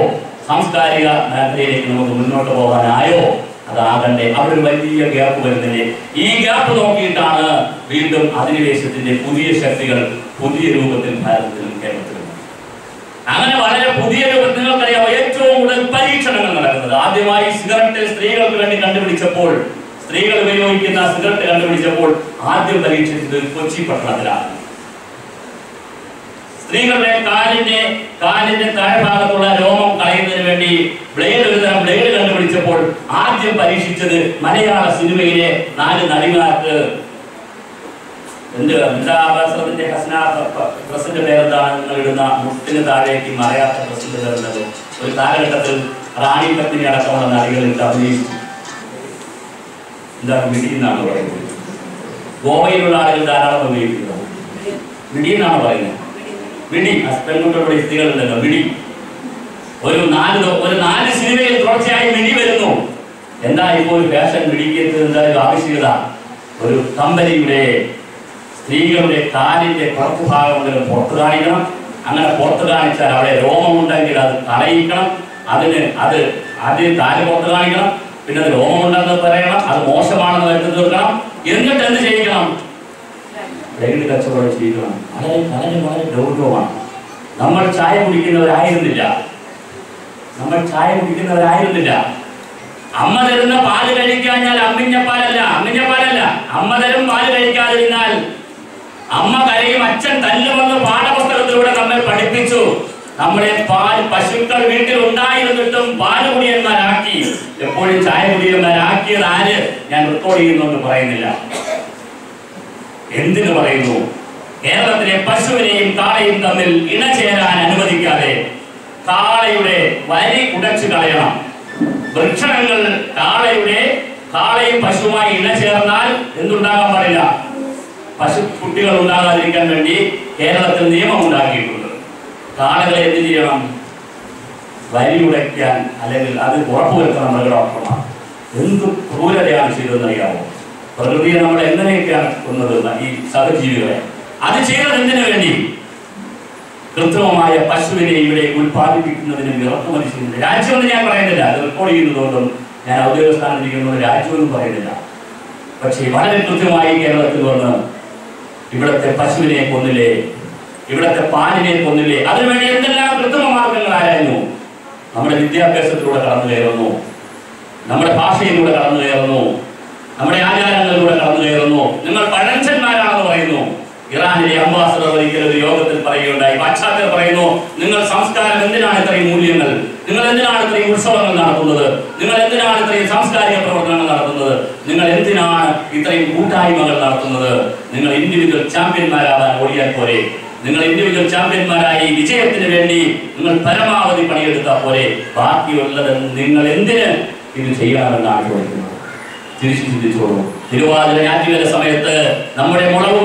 സാംസ്കാരിക മേഖലയിലേക്ക് നമുക്ക് മുന്നോട്ട് പോകാനായോ? അതാകണ്ടേ. അവിടെ ഒരു വലിയ ഗ്യാപ്പ് വരുന്നില്ലേ? ഈ ഗ്യാപ്പ് നോക്കിയിട്ടാണ് വീണ്ടും അധിനിവേശത്തിന്റെ പുതിയ ശക്തികൾ പുതിയ രൂപത്തിൽ ഭാരതത്തിലും കേരളത്തിലും. അങ്ങനെ വളരെ പുതിയ രൂപത്തിൽ നിങ്ങൾക്കറിയാം ഏറ്റവും കൂടുതൽ പരീക്ഷണങ്ങൾ നടക്കുന്നത്. ആദ്യമായി സിഗരറ്റ് സ്ത്രീകൾക്ക് വേണ്ടി കണ്ടുപിടിച്ചപ്പോൾ, സ്ത്രീകൾ ഉപയോഗിക്കുന്ന സിഗരറ്റ് കണ്ടുപിടിച്ചപ്പോൾ ആദ്യം പരീക്ഷിച്ചത് കൊച്ചി പട്ടണത്തിലാണ്. സ്ത്രീകളുടെ കാലിന്റെ താഴ്ഭാഗത്തുള്ള രോമം കളയുന്നതിന് വേണ്ടി ഒരു തരം ബ്ലേഡ് കണ്ടുപിടിച്ചപ്പോൾ ആദ്യം പരീക്ഷിച്ചത് മലയാള സിനിമയിലെ 4 നടിമാർക്ക് ഡ്രസ്സിന്റെ പേരെന്താണ് നിങ്ങൾ ഇടുന്ന മുട്ടിന് താഴേക്ക് മറയാത്ത ഡ്രസ്സിന്റെ പേരുള്ളത്? ഒരു കാലഘട്ടത്തിൽ റാണി പത്മിനി അടക്കമുള്ള നടികൾ അഭിനയിച്ചു. എന്താണ് മിടി എന്നാണ് പറയുന്നത്. ഗോവയിലുള്ള ആളുകൾ ധാരാളം ഉപയോഗിക്കുന്നത് മിടി എന്നാണ് പറയുന്നത്. മിടി പെൺകുട്ടികളുടെ സ്ത്രീകളുണ്ടല്ലോ മിടി. ഒരു 4 സിനിമയിൽ തുടർച്ചയായി മിടി വരുന്നു. എന്താ ഇപ്പോൾ ഒരു ഫാഷൻ മിടിക്ക് എന്തായാലും ആവശ്യകത? ഒരു കമ്പനിയുടെ സ്ത്രീകളുടെ കാലിന്റെ പുറത്തു ഭാഗം പുറത്തു കാണിക്കണം. അങ്ങനെ പുറത്തു കാണിച്ചാൽ അവിടെ രോമമുണ്ടെങ്കിൽ അത് കളയിക്കണം. അതിന് കാല് പുറത്തു കാണിക്കണം. പിന്നെ അത് രോമമുണ്ടെന്ന് പറയണം. അത് മോശമാണെന്ന് വരുത്തി തീർക്കണം. എന്നിട്ട് എന്ത് ചെയ്യിക്കണം? ബ്ലേഡ് കച്ചവടം ചെയ്യണം. വളരെ ഗൗരവമാണ്. നമ്മൾ ചായ കുടിക്കുന്നവരായിരുന്നില്ല. അമ്മ തരുന്ന പാല് കഴിക്കാഞ്ഞാൽ അമ്മിഞ്ഞപ്പാലല്ല. അമ്മ തരും പാല് കഴിക്കാതിരുന്നാൽ അമ്മ കരയും, അച്ഛൻ തല്ലുമെന്ന് പാഠപുസ്തകത്തിലൂടെ നമ്മെ പഠിപ്പിച്ചു. നമ്മളെ പശുക്കൾ വീട്ടിൽ ഉണ്ടായിരുന്നിട്ടും പാലുകുടിയന്മാരാക്കി. എപ്പോഴും ചായ കുടിയന്മാരാക്കിയത് ആര്? ഞാൻ റെക്കോർഡ് ചെയ്യുന്നുണ്ട്, പറയുന്നില്ല. എന്തിനു പറയുന്നു? കേരളത്തിലെ പശുവിനെയും കാളയും തമ്മിൽ ഇണചേരാൻ അനുവദിക്കാതെ കാളയുടെ വരി ഉടച്ചു കളയണം. വൃക്ഷണങ്ങൾ കാളയും പശുവുമായി ഇണചേർന്നാൽ എന്തുണ്ടാകാൻ പാടില്ല? പശുക്കുട്ടികൾ ഉണ്ടാകാതിരിക്കാൻ വേണ്ടി കേരളത്തിൽ നിയമം ഉണ്ടാക്കിയിട്ടുണ്ട്. കാളകളെ എന്ത് ചെയ്യണം? വരി ഉടയ്ക്കാൻ, അല്ലെങ്കിൽ അത് ഉറപ്പുവരുത്തണം മൃഗഡോക്ടർമാർ. എന്ത് ക്രൂരതയാണ് ചെയ്തതെന്നറിയാമോ? പ്രകൃതിയെ നമ്മൾ എങ്ങനെയൊക്കെയാണ് കൊന്നത്, ഈ സഹജീവികളെ. അത് ചെയ്തത് എന്തിനു വേണ്ടി? കൃത്രിമമായ പശുവിനെ ഇവിടെ ഉത്പാദിപ്പിക്കുന്നതിന് ഇറക്കുമതി ചെയ്യുന്നത്. രാജ്യമെന്ന് ഞാൻ പറയുന്നില്ല, അത് റെക്കോർഡ് ചെയ്യുന്നതുകൊണ്ടും ഞാൻ ഔദ്യോഗിക സ്ഥാനത്തിരിക്കുന്നത് രാജ്യമെന്നും പറയുന്നില്ല. പക്ഷേ വളരെ കൃത്യമായി കേരളത്തിൽ വന്ന് ഇവിടുത്തെ പശുവിനെ കൊന്നില്ലേ, ഇവിടുത്തെ പാലിനെ കൊന്നില്ലേ? അതിനുവേണ്ടി എന്തെല്ലാം കൃത്രിമ മാർഗങ്ങളായിരുന്നു. നമ്മുടെ വിദ്യാഭ്യാസത്തിലൂടെ കടന്നു കയറുന്നു, നമ്മുടെ ഭാഷയിലൂടെ കടന്നു കയറുന്നു, നമ്മുടെ ആചാരങ്ങളിലൂടെ കടന്നു കയറുന്നു. നിങ്ങൾ പഴഞ്ചന്മാരാണെന്ന് പറയുന്നു. ഇറാനിലെ അംബാസഡർ ഒരിക്കൽ ഒരു യോഗത്തിൽ പറയുകയുണ്ടായി. പാശ്ചാത്യർ പറയുന്നു, നിങ്ങൾ സംസ്കാരം എന്തിനാണ് ഇത്രയും മൂല്യങ്ങൾ, നിങ്ങൾ എന്തിനാണ് ഇത്രയും ഉത്സവങ്ങൾ നടത്തുന്നത്, നിങ്ങൾ എന്തിനാണ് ഇത്രയും സാംസ്കാരിക പ്രവർത്തനങ്ങൾ നടത്തുന്നത്, നിങ്ങൾ എന്തിനാണ് ഇത്രയും കൂട്ടായ്മകൾ നടത്തുന്നത്? നിങ്ങൾ ഇൻഡിവിജ്വൽ ചാമ്പ്യന്മാരാവാൻ ഓടിയാൽ പോരെ? നിങ്ങൾ ഇൻഡിവിജ്വൽ ചാമ്പ്യന്മാരായി വിജയത്തിന് വേണ്ടി നിങ്ങൾ പരമാവധി പണിയെടുത്താൽ പോരെ? ബാക്കിയുള്ളത് നിങ്ങൾ എന്തിന് ഇത് ചെയ്യാമെന്നാണ് ചോദിക്കുന്നത്. തിരിച്ചു ചിന്തിച്ചോളൂ. തിരുവാതിര ഞാറ്റുവേല സമയത്ത് നമ്മുടെ മുളക്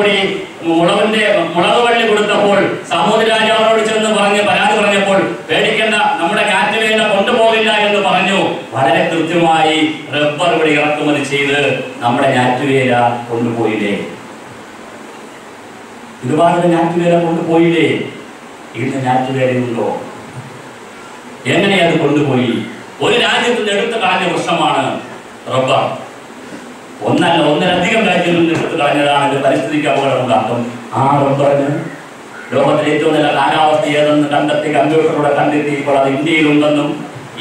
വള്ളി കൊടുത്തപ്പോൾ സാമൂതിരി രാജാവിനോട് ചെന്ന് പരാതി പറഞ്ഞപ്പോൾ പേടിക്കേണ്ട, നമ്മുടെ ഞാറ്റുവേല കൊണ്ടുപോകില്ല എന്ന് പറഞ്ഞു. വളരെ കൃത്യമായി റബ്ബർ ഇവിടെ ഇറക്കുമതി ചെയ്ത് നമ്മുടെ ഞാറ്റുവേല കൊണ്ടുപോയില്ലേ? തിരുവാതിര ഞാറ്റുവേല കൊണ്ടുപോയില്ലേ? ഇന്ന് ഞാറ്റുവേലയുണ്ടോ? എങ്ങനെ അത് കൊണ്ടുപോയി? ഒരു രാജ്യത്ത് നിന്ന് എടുത്തു കളഞ്ഞ വൃക്ഷമാണ് റബ്ബർ. ഒന്നിലധികം രാജ്യങ്ങളിൽ നിന്ന് എടുത്തു കളഞ്ഞതാണ് പരിസ്ഥിതിക്ക് അപകടമുണ്ടാക്കും. ആ റബ്ബറിന് ലോകത്തിലെ ഏറ്റവും നല്ല കാലാവസ്ഥ ഏതെന്ന് കണ്ടെത്തി കമ്പ്യൂട്ടറിലൂടെ കണ്ടെത്തി ഇപ്പോൾ അത് ഇന്ത്യയിലുണ്ടെന്നും,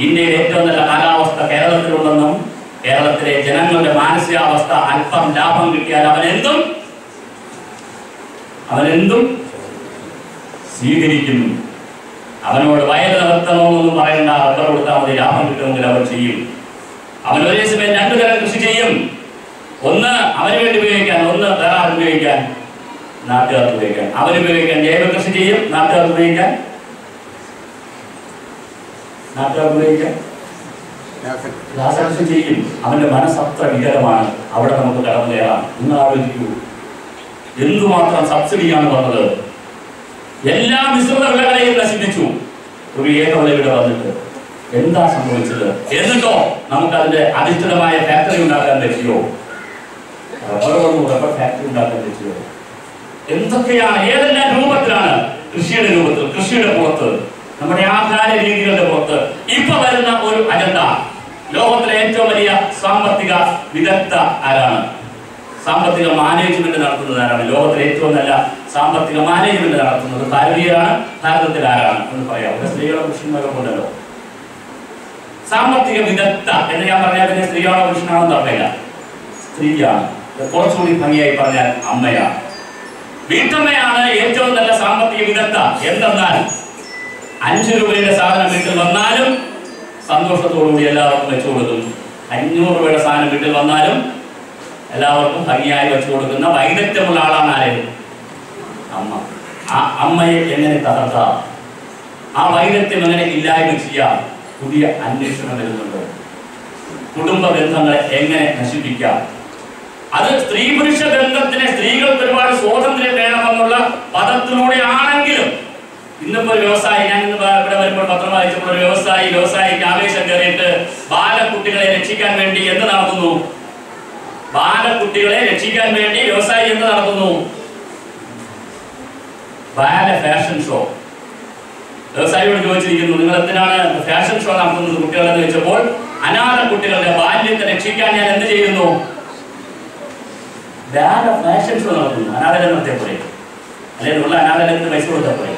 ഇന്ത്യയിൽ ഏറ്റവും നല്ല കാലാവസ്ഥ കേരളത്തിലുണ്ടെന്നും, കേരളത്തിലെ ജനങ്ങളുടെ മാനസികാവസ്ഥ അല്പം ലാഭം കിട്ടിയാൽ അവനെന്തും സ്വീകരിക്കുന്നു. അവനോട് വയൽ നിർത്തണമെന്നൊന്നും പറയണ്ട, റബ്ബർ കൊടുത്താൽ മതി, ലാഭം കിട്ടുമെങ്കിൽ അവൻ ചെയ്യും. അവൻ ഒരേ സമയം 2 തരം കൃഷി ചെയ്യും. ഒന്ന് അവന് വേണ്ടി ഉപയോഗിക്കാൻ, ഒന്ന് വേറെ ആൾ ഉപയോഗിക്കാൻ, നാട്ടുകാർക്ക് ഉപയോഗിക്കാൻ. അവനുപയോഗിക്കാൻ ജൈവ കൃഷി ചെയ്യും, നാട്ടുകാർക്ക് ഉപയോഗിക്കാൻ രാസകൃഷി ചെയ്യും. അവന്റെ മനസ്സത്ര വികലമാണ്. അവിടെ നമുക്ക് കടന്നു കയറാം. നിങ്ങൾ ആലോചിക്കൂ, എന്തുമാത്രം സബ്സിഡിയാണ് വന്നത്. എല്ലാ മിശ്രിത വിളകളെയും നശിപ്പിച്ചു. ഒരു ഏകവിള ഇവിടെ വന്നിട്ട് എന്താ സംഭവിച്ചത്? എന്നിട്ടോ നമുക്കതിന്റെ അധിഷ്ഠിതമായ ഫാക്ടറി ഉണ്ടാക്കാൻ പറ്റിയോ? റബ്ബർ ഫാക്ടറി ഉണ്ടാക്കാൻ പറ്റിയോ? എന്തൊക്കെയാണ്, ഏതെല്ലാം രൂപത്തിലാണ്? കൃഷിയുടെ രൂപത്തിൽ, കൃഷിയുടെ പുറത്ത്, നമ്മുടെ ആഹാര രീതികളുടെ പുറത്ത്. ഇപ്പൊ വരുന്ന ഒരു അജണ്ട, ലോകത്തിലെ ഏറ്റവും വലിയ സാമ്പത്തിക വിദഗ്ധ ആരാണ്? സാമ്പത്തിക മാനേജ്മെന്റ് നടത്തുന്നത് ആരാണ്? ലോകത്തിലെ ഏറ്റവും നല്ല സാമ്പത്തിക മാനേജ്മെന്റ് നടത്തുന്നത് ഭാരതീയരാണ്. ഭാരതത്തിൽ ആരാണ് എന്ന് പറയാം. ഇവിടെ സ്ത്രീകളോ പുരുഷന്മാരോ കൊണ്ടല്ലോ. സാമ്പത്തിക വിദഗ്ധ എന്ന് ഞാൻ പറഞ്ഞാൽ പിന്നെ സ്ത്രീയാണോ പുരുഷനാണോ തർക്കമില്ല, സ്ത്രീയാണ്. കുറച്ചുകൂടി ഭംഗിയായി പറഞ്ഞാൽ അമ്മയാണ്. വീട്ടമ്മയാണ് ഏറ്റവും നല്ല സാമ്പത്തിക വിദഗ്ധ. എന്തെന്നാൽ 5 രൂപയുടെ സാധനം വീട്ടിൽ വന്നാലും സന്തോഷത്തോടുകൂടി എല്ലാവർക്കും വെച്ചു കൊടുക്കും. 500 രൂപയുടെ സാധനം വീട്ടിൽ വന്നാലും എല്ലാവർക്കും ഭംഗിയായി വെച്ചു കൊടുക്കുന്ന വൈദഗ്ധ്യമുള്ള ആളാണ് ആര്? അമ്മ. ആ അമ്മയെ എങ്ങനെ തകർക്കാം, ആ വൈദഗ്ധ്യം എങ്ങനെ ഇല്ലായ്മ ചെയ്യാം? പുതിയ അന്വേഷണം വരുന്നുണ്ട്. കുടുംബ ബന്ധങ്ങളെ എങ്ങനെ നശിപ്പിക്കാം? അത് സ്ത്രീ പുരുഷ ബന്ധത്തിന് സ്ത്രീകൾക്ക് ഒരുപാട് സ്വാതന്ത്ര്യം വേണമെന്നുള്ള പദത്തിലൂടെ ആണെങ്കിലും ഇന്നിപ്പോ ഒരു വ്യവസായി, ഞാൻ ഇന്ന് ഇവിടെ വരുമ്പോൾ പത്രം വായിച്ചപ്പോൾ ഒരു വ്യവസായിക്ക് ആവേശം കയറിയിട്ട് ബാലക്കുട്ടികളെ രക്ഷിക്കാൻ വേണ്ടി എന്ത് നടത്തുന്നു? ബാലക്കുട്ടികളെ രക്ഷിക്കാൻ വേണ്ടി വ്യവസായി എന്ത് നടത്തുന്നു? ബാല ഫാഷൻ ഷോ. വ്യവസായിയോട് ചോദിച്ചിരിക്കുന്നു, നിങ്ങൾ എന്തിനാണ് ഫാഷൻ ഷോ നടത്തുന്നത് കുട്ടികളെന്ന് ചോദിച്ചപ്പോൾ, അനാഥ കുട്ടികളുടെ ബാല്യത്തെ രക്ഷിക്കാൻ ഞാൻ എന്ത് ചെയ്യുന്നു? ബാല ഫാഷൻ ഷോ നടത്തുന്നു. അനാഥലം നടത്തിയപ്പോഴേ, അല്ലെങ്കിൽ ഉള്ള അനാഥലത്തിന് പൈസ കൊടുത്തപ്പോഴേ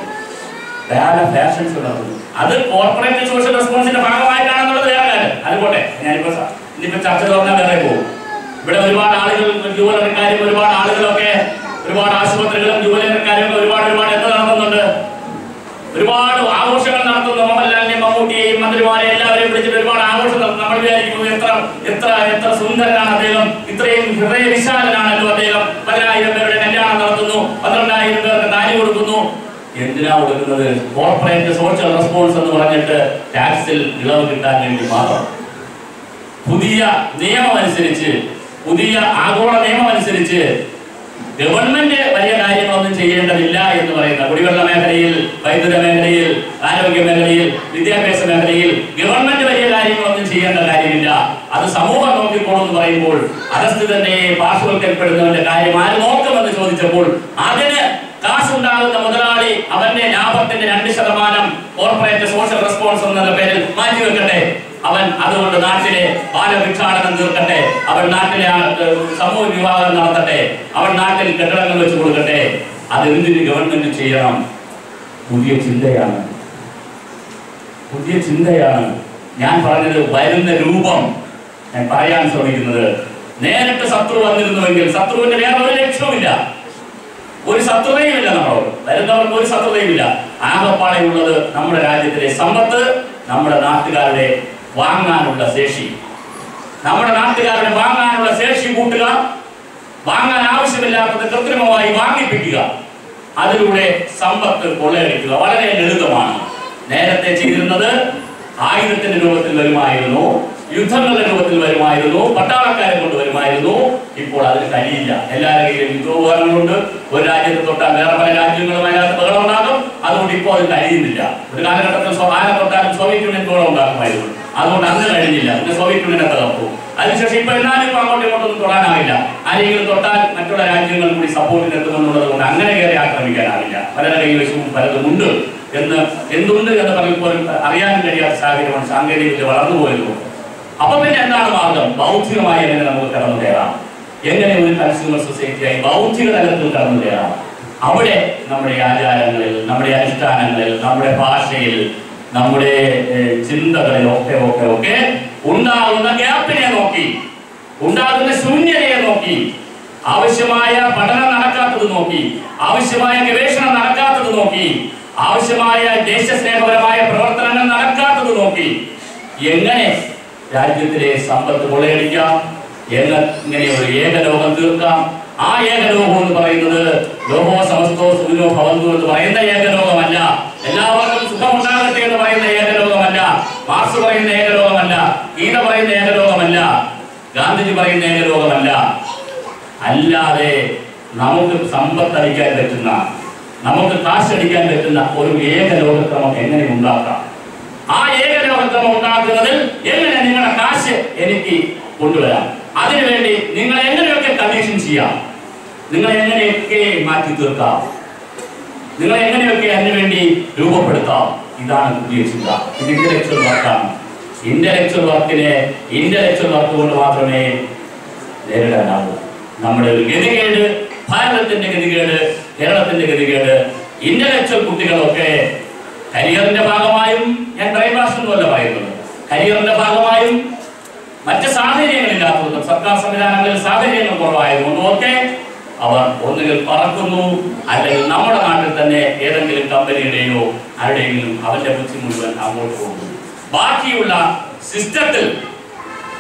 ബാല ഫാഷൻ ഷോ നടത്തുന്നു. അത് കോർപ്പറേറ്റ് സോഷ്യൽ റെസ്പോൺസിന്റെ ഭാഗമായിട്ടാണെന്നുള്ളത് വേറെ കാര്യം. അതുപോട്ടെ, ഞാനിപ്പോ ഇന്നിപ്പോ ചർച്ച തുറന്നാൽ വേറെ പോകും. ഇവിടെ ഒരുപാട് ആളുകൾ, ജുവലറിക്കാരും ഒരുപാട് ആളുകളൊക്കെ, ഒരുപാട് ആശുപത്രികളും ജുവലറിക്കാരും ഒരുപാട് എന്ത് നടത്തുന്നുണ്ട്? ഒരുപാട് ആഘോഷങ്ങൾ നടത്തുന്നു. മോഹൻലാലിനെയും മമ്മൂട്ടിയെയും മന്ത്രിമാരെയും എല്ലാവരെയും വിളിച്ചിട്ട് ഒരുപാട് ആഘോഷം നടത്തുന്നു. നമ്മൾ വിചാരിക്കുന്നു എത്ര സുന്ദരനാണ് അദ്ദേഹം, ഇത്രയും ഹൃദയവിശാലനാണല്ലോ അദ്ദേഹം. 10,000 പേരുടെ കല്യാണം നടത്തുന്നു, 12,000 പേർക്ക് താലി കൊടുക്കുന്നു. എന്തിനാ കൊടുക്കുന്നത്? കോർപ്പറേറ്റ് സോഷ്യൽ റെസ്പോൺസ് എന്ന് പറഞ്ഞിട്ട് ടാക്സിൽ ഇളവ് കിട്ടാൻ വേണ്ടി മാത്രം. പുതിയ നിയമം അനുസരിച്ച്, പുതിയ ആഗോള നിയമം അനുസരിച്ച് ഗവൺമെന്റ് വലിയ കാര്യങ്ങളൊന്നും ചെയ്യേണ്ടതില്ല എന്ന് പറയുന്ന കുടിവെള്ള മേഖലയിൽ, വൈദ്യുത മേഖലയിൽ, ആരോഗ്യ മേഖലയിൽ, വിദ്യാഭ്യാസ മേഖലയിൽ ഗവൺമെന്റ് വലിയ കാര്യങ്ങളൊന്നും ചെയ്യേണ്ട കാര്യമില്ല, അത് സമൂഹം നോക്കിക്കോളും എന്ന് പറയുമ്പോൾ അധസ്ഥിതന്റെ പാർശ്വവൽക്കരിക്കപ്പെടുന്നവന്റെ കാര്യം ആര് നോക്കുമെന്ന് ചോദിച്ചപ്പോൾ അതിന് കാശുണ്ടാകുന്ന മുതലാളി അവന്റെ ലാഭത്തിന്റെ 2% കോർപ്പറേറ്റ് സോഷ്യൽ റെസ്പോൺസ് എന്ന പേരിൽ മാറ്റിവെക്കട്ടെ. അവൻ അതുകൊണ്ട് നാട്ടിലെ ബാലഭിക്ഷാടനം തീർക്കട്ടെ, അവൻ നാട്ടിലെ സമൂഹ വിവാഹം നടത്തട്ടെ, അവൻ നാട്ടിൽ കെട്ടിടങ്ങൾ വെച്ച് കൊടുക്കട്ടെ. അതെന്തിന് ഗവൺമെന്റ് ചെയ്യണം? പുതിയ ചിന്തയാണ്, പുതിയ ചിന്തയാണ്. ഞാൻ പറഞ്ഞത് വരുന്ന രൂപം ഞാൻ പറയാൻ ശ്രമിക്കുന്നത്. നേരിട്ട് ശത്രു വന്നിരുന്നുവെങ്കിൽ ശത്രുവിന്റെ വേറെ ഒരു ലക്ഷ്യവുമില്ല, ഒരു ശത്രുതയുമില്ല. നമ്മളോട് വരുന്നവർക്ക് ഒരു ശത്രുതയുമില്ല. ആകപ്പാടെയുള്ളത് നമ്മുടെ രാജ്യത്തിലെ സമ്പത്ത്, നമ്മുടെ നാട്ടുകാരുടെ വാങ്ങാനുള്ള ശേഷി, നമ്മുടെ നാട്ടുകാരുടെ വാങ്ങാനുള്ള ശേഷി കൂട്ടുക, വാങ്ങാൻ ആവശ്യമില്ലാത്തത് കൃത്രിമമായി വാങ്ങിപ്പിക്കുക, അതിലൂടെ സമ്പത്ത് കൊള്ളയടിക്കുക. വളരെ ലളിതമാണ്. നേരത്തെ ചെയ്തിരുന്നത് ആയുധത്തിന്റെ രൂപത്തിൽ വരുമായിരുന്നു, യുദ്ധങ്ങളുടെ രൂപത്തിൽ വരുമായിരുന്നു, പട്ടാളക്കാരെ കൊണ്ട് വരുമായിരുന്നു. ഇപ്പോൾ അതിന് കഴിയില്ല. എല്ലാവരുടെയും യുദ്ധോപകരണങ്ങളുണ്ട്. ഒരു രാജ്യത്ത് തൊട്ടാൽ വേറെ പല രാജ്യങ്ങളും അതിനകത്ത് ബഹളം ഉണ്ടാകും. അതുകൊണ്ട് ഇപ്പോൾ അത് കഴിയുന്നില്ല. ഒരു കാലഘട്ടത്തിൽ ആരെ തൊട്ടാലും സോവിയറ്റ് യൂണിയൻ ബഹളം ഉണ്ടാക്കുമായിരുന്നു. അതുകൊണ്ട് അന്ന് കഴിഞ്ഞില്ല. പിന്നെ സോവിയറ്റ് യൂണിയനെ തകർത്തു. അതിനുശേഷം ഇപ്പൊ എല്ലാവരും അങ്ങോട്ടും ഇങ്ങോട്ടൊന്നും തൊടാനാവില്ല. ആരെങ്കിലും തൊട്ടാൽ മറ്റുള്ള രാജ്യങ്ങൾ കൂടി സപ്പോർട്ടിന് എത്തുമെന്നുള്ളത് കൊണ്ട് അങ്ങനെ കയറി ആക്രമിക്കാനാവില്ല. പലരുടെ കൈവശവും പലതുമുണ്ട് എന്തുണ്ട് എന്ന് പറയുമ്പോൾ അറിയാനും കഴിയാത്ത സാഹചര്യമാണ് സാങ്കേതികവിദ്യ വളർന്നു പോയതുകൊണ്ട്. അപ്പൊ പിന്നെ എന്താണ് മാർഗം? ബൗദ്ധികമായി എങ്ങനെ നമുക്ക് കടന്നു കയറാം? എങ്ങനെ ഒരു കൺസ്യൂമർ സൊസൈറ്റിയായി ബൗദ്ധിക തലത്തിൽ കടന്നു കയറാം? അവിടെ നമ്മുടെ ആചാരങ്ങളിൽ, നമ്മുടെ അനുഷ്ഠാനങ്ങളിൽ, നമ്മുടെ ഭാഷയിൽ, നമ്മുടെ ചിന്തകളിൽ ഒക്കെ ഉണ്ടാകുന്ന ഗ്യാപ്പിനെ നോക്കി, ഉണ്ടാകുന്ന ശൂന്യതയെ നോക്കി, ആവശ്യമായ പഠനം നടക്കാത്തത് നോക്കി, ആവശ്യമായ ഗവേഷണം നടക്കാത്തത് നോക്കി, ആവശ്യമായ ദേശസ്നേഹപരമായ പ്രവർത്തനങ്ങൾ നടക്കാത്തത് നോക്കി എങ്ങനെ രാജ്യത്തിലെ സമ്പത്ത് കൊള്ളയടിക്കാം, എങ്ങനെ ഒരു ഏകലോകം തീർക്കാം. ആ ഏകലോകം എന്ന് പറയുന്നത് ലോകോ സമസ്തോ സുഖിനോ ഭവന്തു എന്ന് പറയുന്ന ഏകലോകമല്ല, എല്ലാവർക്കും സുഖമുണ്ടാകട്ടെ എന്ന് പറയുന്ന ഏകലോകമല്ല, മാർക്സ് പറയുന്ന ഏകലോകമല്ല, ഗീത പറയുന്ന ഏകലോകമല്ല, ഗാന്ധിജി പറയുന്ന ഏകലോകമല്ല. അല്ലാതെ നമുക്ക് സമ്പത്തടിക്കാൻ പറ്റുന്ന, നമുക്ക് കാശടിക്കാൻ പറ്റുന്ന ഒരു ഏകലോകക്രമം എങ്ങനെ ഉണ്ടാക്കാം? ആ ഏകലോകത്വം ഉണ്ടാക്കുന്നതിൽ എങ്ങനെ നിങ്ങളുടെ കാശ് എനിക്ക് കൊണ്ടുവരാം, അതിനുവേണ്ടി നിങ്ങൾ എങ്ങനെയൊക്കെ കണ്ടീഷൻ ചെയ്യാം, നിങ്ങൾ എങ്ങനെയൊക്കെ മാറ്റി തീർക്കാം, നിങ്ങൾ എങ്ങനെയൊക്കെ അതിനുവേണ്ടി രൂപപ്പെടുത്താം. ഇതാണ് പുതിയ ചിന്ത. ഇത് ഇന്റലക്ച്വൽ വർക്കാണ്. ഇന്റലക്ച്വൽ വർക്ക് കൊണ്ട് മാത്രമേ നേരിടാനാവൂ. നമ്മുടെ ഒരു ഗതികേട്, ഭാരതത്തിന്റെ ഗതികേട്, കേരളത്തിന്റെ ഗതികേട്, ഇന്റലക്ച്വൽ കുട്ടികളൊക്കെ കരിയറിന്റെ ഭാഗമായും, ഞാൻ ബ്രെയിൻ വാഷ് ഒന്നുമല്ല പറയുന്നത്, കരിയറിന്റെ ഭാഗമായും മറ്റ് സാഹചര്യങ്ങളില്ലാത്തതും സർക്കാർ സംവിധാനങ്ങളിൽ സാഹചര്യങ്ങൾ കുറവായതുകൊണ്ടും ഒക്കെ അവർ ഒന്നുകിൽ പറക്കുന്നു, അല്ലെങ്കിൽ നമ്മുടെ നാട്ടിൽ തന്നെ ഏതെങ്കിലും കമ്പനിയുടെയോ ആരുടെയെങ്കിലും അവന്റെ ബുദ്ധി മുഴുവൻ അങ്ങോട്ട് പോകുന്നു. ബാക്കിയുള്ള സിസ്റ്റത്തിൽ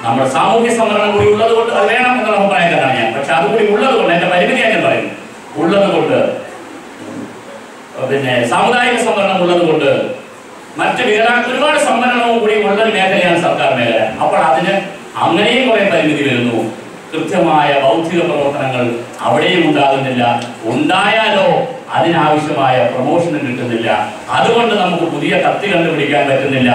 നമ്മുടെ സാമൂഹ്യ സംവരണം കൂടി ഉള്ളത് കൊണ്ട് അത് വേണം എന്നുള്ള അഭിപ്രായക്കാരാണ് ഞാൻ. പക്ഷെ അതുകൂടി ഉള്ളത് കൊണ്ട്, എന്റെ പരിമിതിയായി ഞാൻ പറയുന്നു, ഉള്ളത് കൊണ്ട്, പിന്നെ സാമുദായിക സംവരണം ഉള്ളത് കൊണ്ട്, മറ്റ് ഒരുപാട് സംവരണവും കൂടി ഉള്ളൊരു മേഖലയാണ് സർക്കാർ മേഖല. അപ്പോൾ അതിന് അങ്ങനെയും കുറെ പരിമിതി വരുന്നു. കൃത്യമായ ബൗദ്ധിക പ്രവർത്തനങ്ങൾ അവിടെയും ഉണ്ടാകുന്നില്ല. ഉണ്ടായാലോ അതിനാവശ്യമായ പ്രൊമോഷനും കിട്ടുന്നില്ല. അതുകൊണ്ട് നമുക്ക് പുതിയ കത്തി കണ്ടുപിടിക്കാൻ പറ്റുന്നില്ല,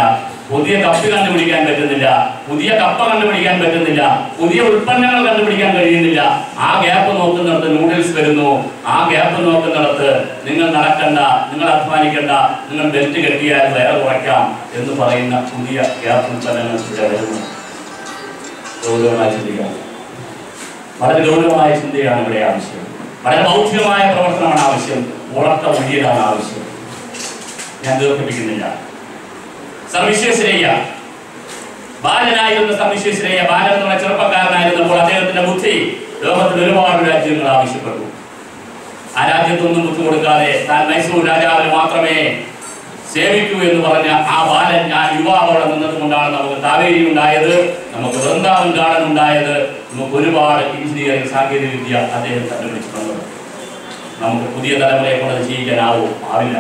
പുതിയ കപ്പി കണ്ടുപിടിക്കാൻ പറ്റുന്നില്ല, പുതിയ കപ്പ കണ്ടുപിടിക്കാൻ പറ്റുന്നില്ല, പുതിയ ഉൽപ്പന്നങ്ങൾ കണ്ടുപിടിക്കാൻ കഴിയുന്നില്ല. ആ ഗ്യാപ്പ് നോക്കുന്നിടത്ത് നൂഡിൽസ് വരുന്നു. ആ ഗ്യാപ്പ് നോക്കുന്നിടത്ത് നിങ്ങൾ നടക്കണ്ട, നിങ്ങൾ അധ്വാനിക്കണ്ട, നിങ്ങൾ ബെൽറ്റ് കെട്ടിയാൽ വയറ് കുറയ്ക്കാം എന്ന് പറയുന്ന പുതിയ ഗ്യാപ്പ് ഉൽപ്പന്നങ്ങൾ ഇവിടെ വരുന്നു. ഗൗരവമായി ചിന്തിക്കാം. വളരെ ഗൗരവമായ ചിന്തയാണ് ഇവിടെ ആവശ്യം. വളരെ ബൗദ്ധികമായ പ്രവർത്തനമാണ് ആവശ്യം. ഉറക്ക ഒഴിയലാണ് ആവശ്യം. ഞാൻ ദീർഘിപ്പിക്കുന്നില്ല. സർവിശ്വേശ്വരയ്യ ബാലനായിരുന്ന സർവിശ്വേശ്വരയ്യ, ബാലൻ എന്നുള്ള ചെറുപ്പക്കാരനായിരുന്നപ്പോൾ അദ്ദേഹത്തിന്റെ ബുദ്ധി ലോകത്തിൽ ഒരുപാട് രാജ്യങ്ങൾ ആവശ്യപ്പെട്ടു. ആ രാജ്യത്തൊന്നും ബുദ്ധി കൊടുക്കാതെ താൻ മൈസൂർ രാജാവിന് മാത്രമേ സേവിക്കൂ എന്ന് പറഞ്ഞ ആ ബാലൻ, ഞാൻ യുവാവോടെ നിന്നത് കൊണ്ടാണ് നമുക്ക് കാവേരി ഉണ്ടായത്, നമുക്ക് വൃന്ദാവൻ ഗാർഡൻ ഉണ്ടായത്, നമുക്ക് ഒരുപാട് എഞ്ചിനീയറിംഗ് സാങ്കേതിക വിദ്യ അദ്ദേഹം കണ്ടുപിടിച്ചിട്ടുണ്ട്. നമുക്ക് പുതിയ തലമുറയെ കൊണ്ട് ചെയ്യിക്കാനാവോ? ആവില്ല.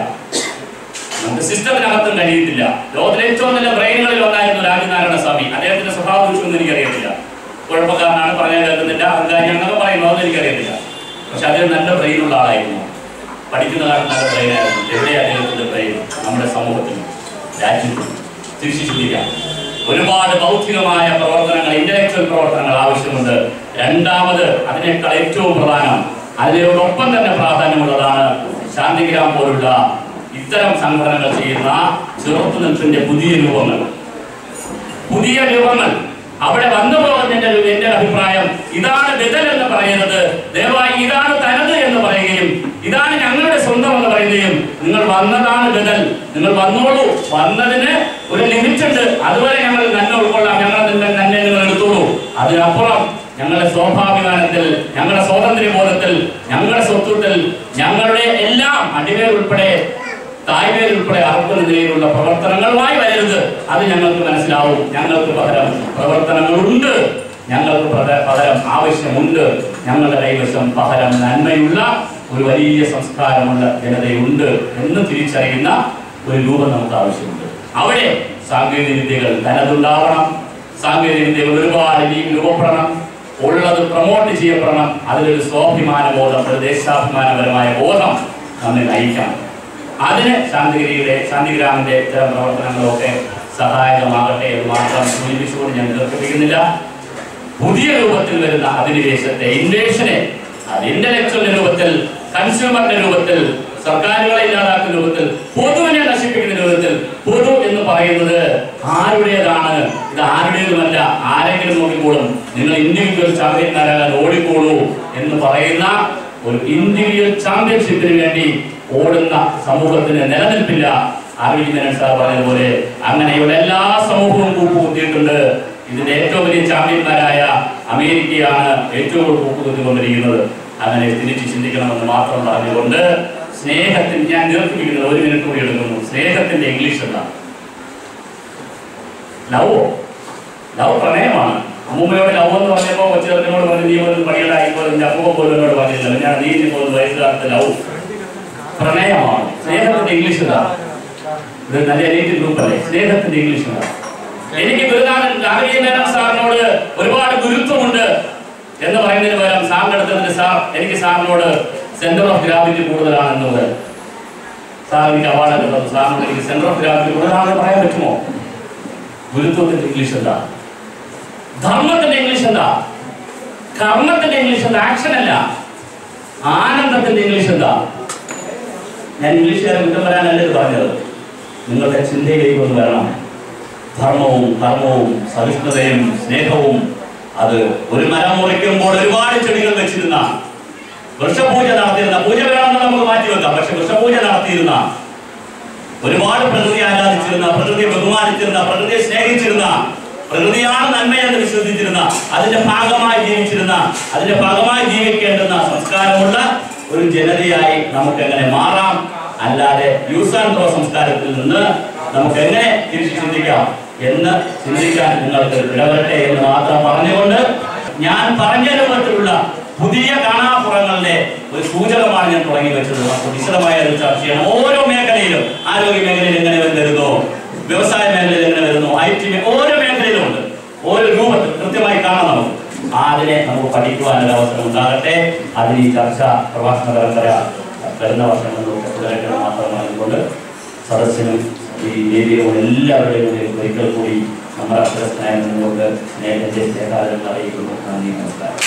നമുക്ക് സിസ്റ്റത്തിനകത്തും കഴിയത്തില്ല. ലോകത്തിലെ ഏറ്റവും നല്ല ബ്രെയിനുകളിൽ ഒന്നായിരുന്നു രാജനാരായണ സ്വാമി. അദ്ദേഹത്തിന്റെ സ്വഭാവം കുറിച്ചൊന്നും എനിക്കറിയത്തില്ല. കുഴപ്പക്കാരനാണ്, പറഞ്ഞാൽ കേൾക്കുന്നില്ല, അഹങ്കാരിയാണെന്നൊക്കെ പറയുന്നു, അതൊന്നും എനിക്കറിയത്തില്ല. പക്ഷെ അദ്ദേഹം നല്ല ബ്രെയിനുള്ള ആളായിരുന്നു. പഠിക്കുന്ന കാലത്ത് നല്ല ബ്രെയിനായിരുന്നു. എവിടെയാണ് അദ്ദേഹത്തിന്റെ ബ്രെയിൻ? നമ്മുടെ സമൂഹത്തിലും രാജ്യത്തും. തിരിച്ചു ചിന്തിക്കാം. ഒരുപാട് ബൗദ്ധികമായ പ്രവർത്തനങ്ങൾ, ഇന്റലക്ച്വൽ പ്രവർത്തനങ്ങൾ ആവശ്യമുണ്ട്. രണ്ടാമത്, അതിനേക്കാൾ ഏറ്റവും പ്രധാനം, അതിനോടൊപ്പം തന്നെ പ്രാധാന്യമുള്ളതാണ് ശാന്തിഗ്രാം പോലുള്ള ഇത്തരം സംഘടനകൾ ചെയ്യുന്ന ചെറുത്തുനിൽപ്പിന്റെ പുതിയ രൂപങ്ങൾ. അവിടെ വന്നു പോകുന്നതിന്റെ എന്റെ അഭിപ്രായം, ഇതാണ് ബദൽ എന്ന് പറയുന്നത്, ദയവായി ഇതാണ് തനത് എന്ന് പറയുകയും ഇതാണ് ഞങ്ങളുടെ സ്വന്തം എന്ന് പറയുകയും, നിങ്ങൾ വന്നതാണ് ബദൽ, നിങ്ങൾ വന്നോളൂ, വന്നതിന് ഒരു ലിമിറ്റ് ഉണ്ട്, അതുവരെ ഞങ്ങൾ നന്മ ഉൾക്കൊള്ളാം, ഞങ്ങൾ തന്നെ നിങ്ങൾ എടുത്തോളൂ, അതിനപ്പുറം ഞങ്ങളുടെ സ്വാഭാവികാനത്തിൽ, ഞങ്ങളുടെ സ്വാതന്ത്ര്യബോധത്തിൽ, ഞങ്ങളുടെ സ്വത്വത്തിൽ, ഞങ്ങളുടെ എല്ലാം അടിവേർ ഉൾപ്പെടെ തായ്വേർ ഉൾപ്പെടെ അർപ്പണ നിലയിലുള്ള പ്രവർത്തനങ്ങളുമായി വരരുത്. അത് ഞങ്ങൾക്ക് മനസ്സിലാവും. ഞങ്ങൾക്ക് പകരം പ്രവർത്തനങ്ങളുണ്ട്, ഞങ്ങൾക്ക് പകരം ആവശ്യമുണ്ട്, ഞങ്ങളുടെ കൈവശം പകരം നന്മയുള്ള ഒരു വലിയ സംസ്കാരമുള്ള ജനതയുണ്ട് എന്ന് തിരിച്ചറിയുന്ന ഒരു രൂപം നമുക്ക് ആവശ്യമുണ്ട്. അവിടെ സാങ്കേതിക വിദ്യകൾ തനതുണ്ടാവണം, സാങ്കേതിക വിദ്യകൾ ഒരുപാട് രൂപപ്പെടണം, ഉള്ളത് പ്രൊമോട്ട് ചെയ്യപ്പെടണം. അതിലൊരു സ്വാഭിമാന ബോധം, ഒരു ദേശാഭിമാനപരമായ ബോധം നമ്മെ നയിക്കണം. അതിന് ശാന്തിഗ്രാമിന്റെ ഇത്തരം പ്രവർത്തനങ്ങളൊക്കെ സഹായകമാകട്ടെ എന്ന് മാത്രം സൂചിപ്പിച്ചുകൊണ്ട് ഞാൻ ദീർഘിപ്പിക്കുന്നില്ല. പുതിയ രൂപത്തിൽ വരുന്ന അധിനിവേശത്തെ, ഇൻവേഷനെ, അത് ഇന്റലക്ച്വൽ രൂപത്തിൽ, കൺസ്യൂമറിന്റെ രൂപത്തിൽ, സർക്കാരുകളെ ഇല്ലാതാക്കുന്ന രൂപത്തിൽ, പൊതുവിനെ നശിപ്പിക്കുന്ന രൂപത്തിൽ. പൊതു എന്ന് പറയുന്നത് ആരുടേതാണ്? ഇത് ആരുടേതുമല്ല. ആരെങ്കിലും നോക്കിക്കോളും. നിങ്ങൾ ഇൻഡിവിജ്വൽ ചാമ്പ്യന്മാരാകാൻ ഓടിക്കോളൂ എന്ന് പറയുന്ന ഒരു ഇൻഡിവിജ്വൽ ചാമ്പ്യൻഷിപ്പിന് വേണ്ടി ഓടുന്ന സമൂഹത്തിന് നിലനിൽപ്പില്ല. അരവിന്ദ് മേനോൻ സാർ പറഞ്ഞതുപോലെ അങ്ങനെയുള്ള എല്ലാ സമൂഹവും കൂപ്പുകുത്തിയിട്ടുണ്ട്. ഇതിന്റെ ഏറ്റവും വലിയ ചാമ്പ്യന്മാരായ അമേരിക്കയാണ് ഏറ്റവും കൂടുതൽ കൂപ്പുകുത്തിക്കൊണ്ടിരിക്കുന്നത്. അങ്ങനെ തിരിച്ച് ചിന്തിക്കണമെന്ന് മാത്രം പറഞ്ഞുകൊണ്ട് സ്നേഹത്തിന് ഞാൻ ദീർഘിപ്പിക്കുന്നത് 1 മിനിറ്റ് കൂടി എടുക്കുന്നു. സ്നേഹത്തിന്റെ ഇംഗ്ലീഷ് എന്താണ്? ലവ് പ്രണയമാണ്. അമ്മൂമ്മയോട് ലവ് എന്ന് പറഞ്ഞപ്പോൾ കൊച്ചുകാരനോട് പറഞ്ഞ് നീ പോലും പണികളായിപ്പോൾ എന്റെ അപ്പൂപ്പ പോലും എന്നോട് പറഞ്ഞില്ല, ഞാൻ നീ പോകുന്ന വയസ്സുകാലത്ത് ലവ് പ്രണയമാണ്. സ്നേഹത്തിന്റെ ഇംഗ്ലീഷ് എന്താണ്? ഇത് നല്ല എലീറ്റ് ഗ്രൂപ്പ് അല്ലേ? സ്നേഹത്തിന്റെ ഇംഗ്ലീഷ് എന്താണ്? എനിക്ക് ഗുരുനാഥൻ അരവിന്ദ് മേനോൻ സാറിനോട് ഒരുപാട് ഗുരുത്വമുണ്ട് എന്ന് പറയുന്നതിന് പകരം സാറിന്റെ അടുത്ത് സാർ, എനിക്ക് സാറിനോട് സെന്റർ ഓഫ് ഗ്രാവിറ്റി കൂടുതലാണെന്നത് സാറിന് അവാർഡ് കിട്ടുന്നത് സാറിന് സെന്റർ ഓഫ് ഗ്രാഫിൽ ഒരാളെ പറയാൻ പറ്റുമോ? ഗുരുത്വത്തിന്റെ ഇംഗ്ലീഷ് എന്താ? ധർമ്മത്തിന്റെ ഇംഗ്ലീഷ് എന്താ? കർമ്മത്തിന്റെ ഇംഗ്ലീഷ് എന്താ? ആക്ഷൻ അല്ല. ആനന്ദത്തിന്റെ ഇംഗ്ലീഷ് എന്താ? ഞാൻ ഇംഗ്ലീഷുകാരെ കുറ്റം വരാനല്ല ഇത് പറഞ്ഞത്. നിങ്ങളുടെ ചിന്തയിലേക്ക് ഒന്ന് വരണം. ധർമ്മവും കർമ്മവും സഹിഷ്ണുതയും സ്നേഹവും അത് ഒരു മരം മുറിക്കുമ്പോൾ ഒരുപാട് ചെടികൾ വെച്ചിരുന്ന, വൃക്ഷപൂജ നടത്തിയിരുന്ന, പൂജ വേണമെന്ന് നമുക്ക് മാറ്റി വെക്കാം, പക്ഷെ വൃക്ഷപൂജ നടത്തിയിരുന്ന, ഒരുപാട് പ്രകൃതി ആരാധിച്ചിരുന്ന, പ്രകൃതിയെ ബഹുമാനിച്ചിരുന്ന, പ്രകൃതിയെ സ്നേഹിച്ചിരുന്ന, പ്രകൃതിയാണ് നന്മയെന്ന് വിശ്വസിച്ചിരുന്ന, അതിന്റെ ഭാഗമായി ജീവിച്ചിരുന്ന, അതിന്റെ ഭാഗമായി ജീവിക്കേണ്ടുന്ന സംസ്കാരമുള്ള ഒരു ജനതയായി നമുക്ക് എങ്ങനെ മാറാം? അല്ലാതെ യൂസ് ആൻഡ് ത്രോ സംസ്കാരത്തിൽ നിന്ന് നമുക്ക് എങ്ങനെ തിരിച്ചു ചിന്തിക്കാം എന്ന് ചിന്തിക്കാൻ നിങ്ങൾക്ക് ഇടവരട്ടെ എന്ന് മാത്രം പറഞ്ഞുകൊണ്ട്, ഞാൻ പറഞ്ഞ രൂപത്തിലുള്ള പുതിയ കാണാപ്പുറങ്ങളുടെ ഒരു സൂചകമാണ് ഞാൻ തുടങ്ങി വെച്ചത്. വിശദമായ ഒരു ചർച്ചയാണ്. ഓരോ മേഖലയിലും, ആരോഗ്യ മേഖലയിൽ എങ്ങനെ വരുന്നോ, വ്യവസായ മേഖലയിൽ എങ്ങനെ വരുന്നു, IT ഓരോ മേഖലയിലും ഉണ്ട്. ഓരോ രൂപത്തിൽ കൃത്യമായി കാണാം. നമുക്ക് അതിനെ നമുക്ക് പഠിക്കുവാനൊരു അവസരം ഉണ്ടാകട്ടെ. അതിന് ഈ ചർച്ച പ്രഭാഷണ പരമ്പര വരുന്ന വർഷം തുടരട്ടെ മാത്രം പറഞ്ഞുകൊണ്ട് സദസ്സിനും ഈ വേദികളും എല്ലാവരുടെയും ഒരിക്കൽ കൂടി നമ്മുടെ അക്ഷരസ്നായം നിന്നുകൊണ്ട് സ്നേഹത്തെ സ്നേഹാദരങ്ങൾ അറിയിക്കുന്നു. നന്ദി, നമസ്കാരം.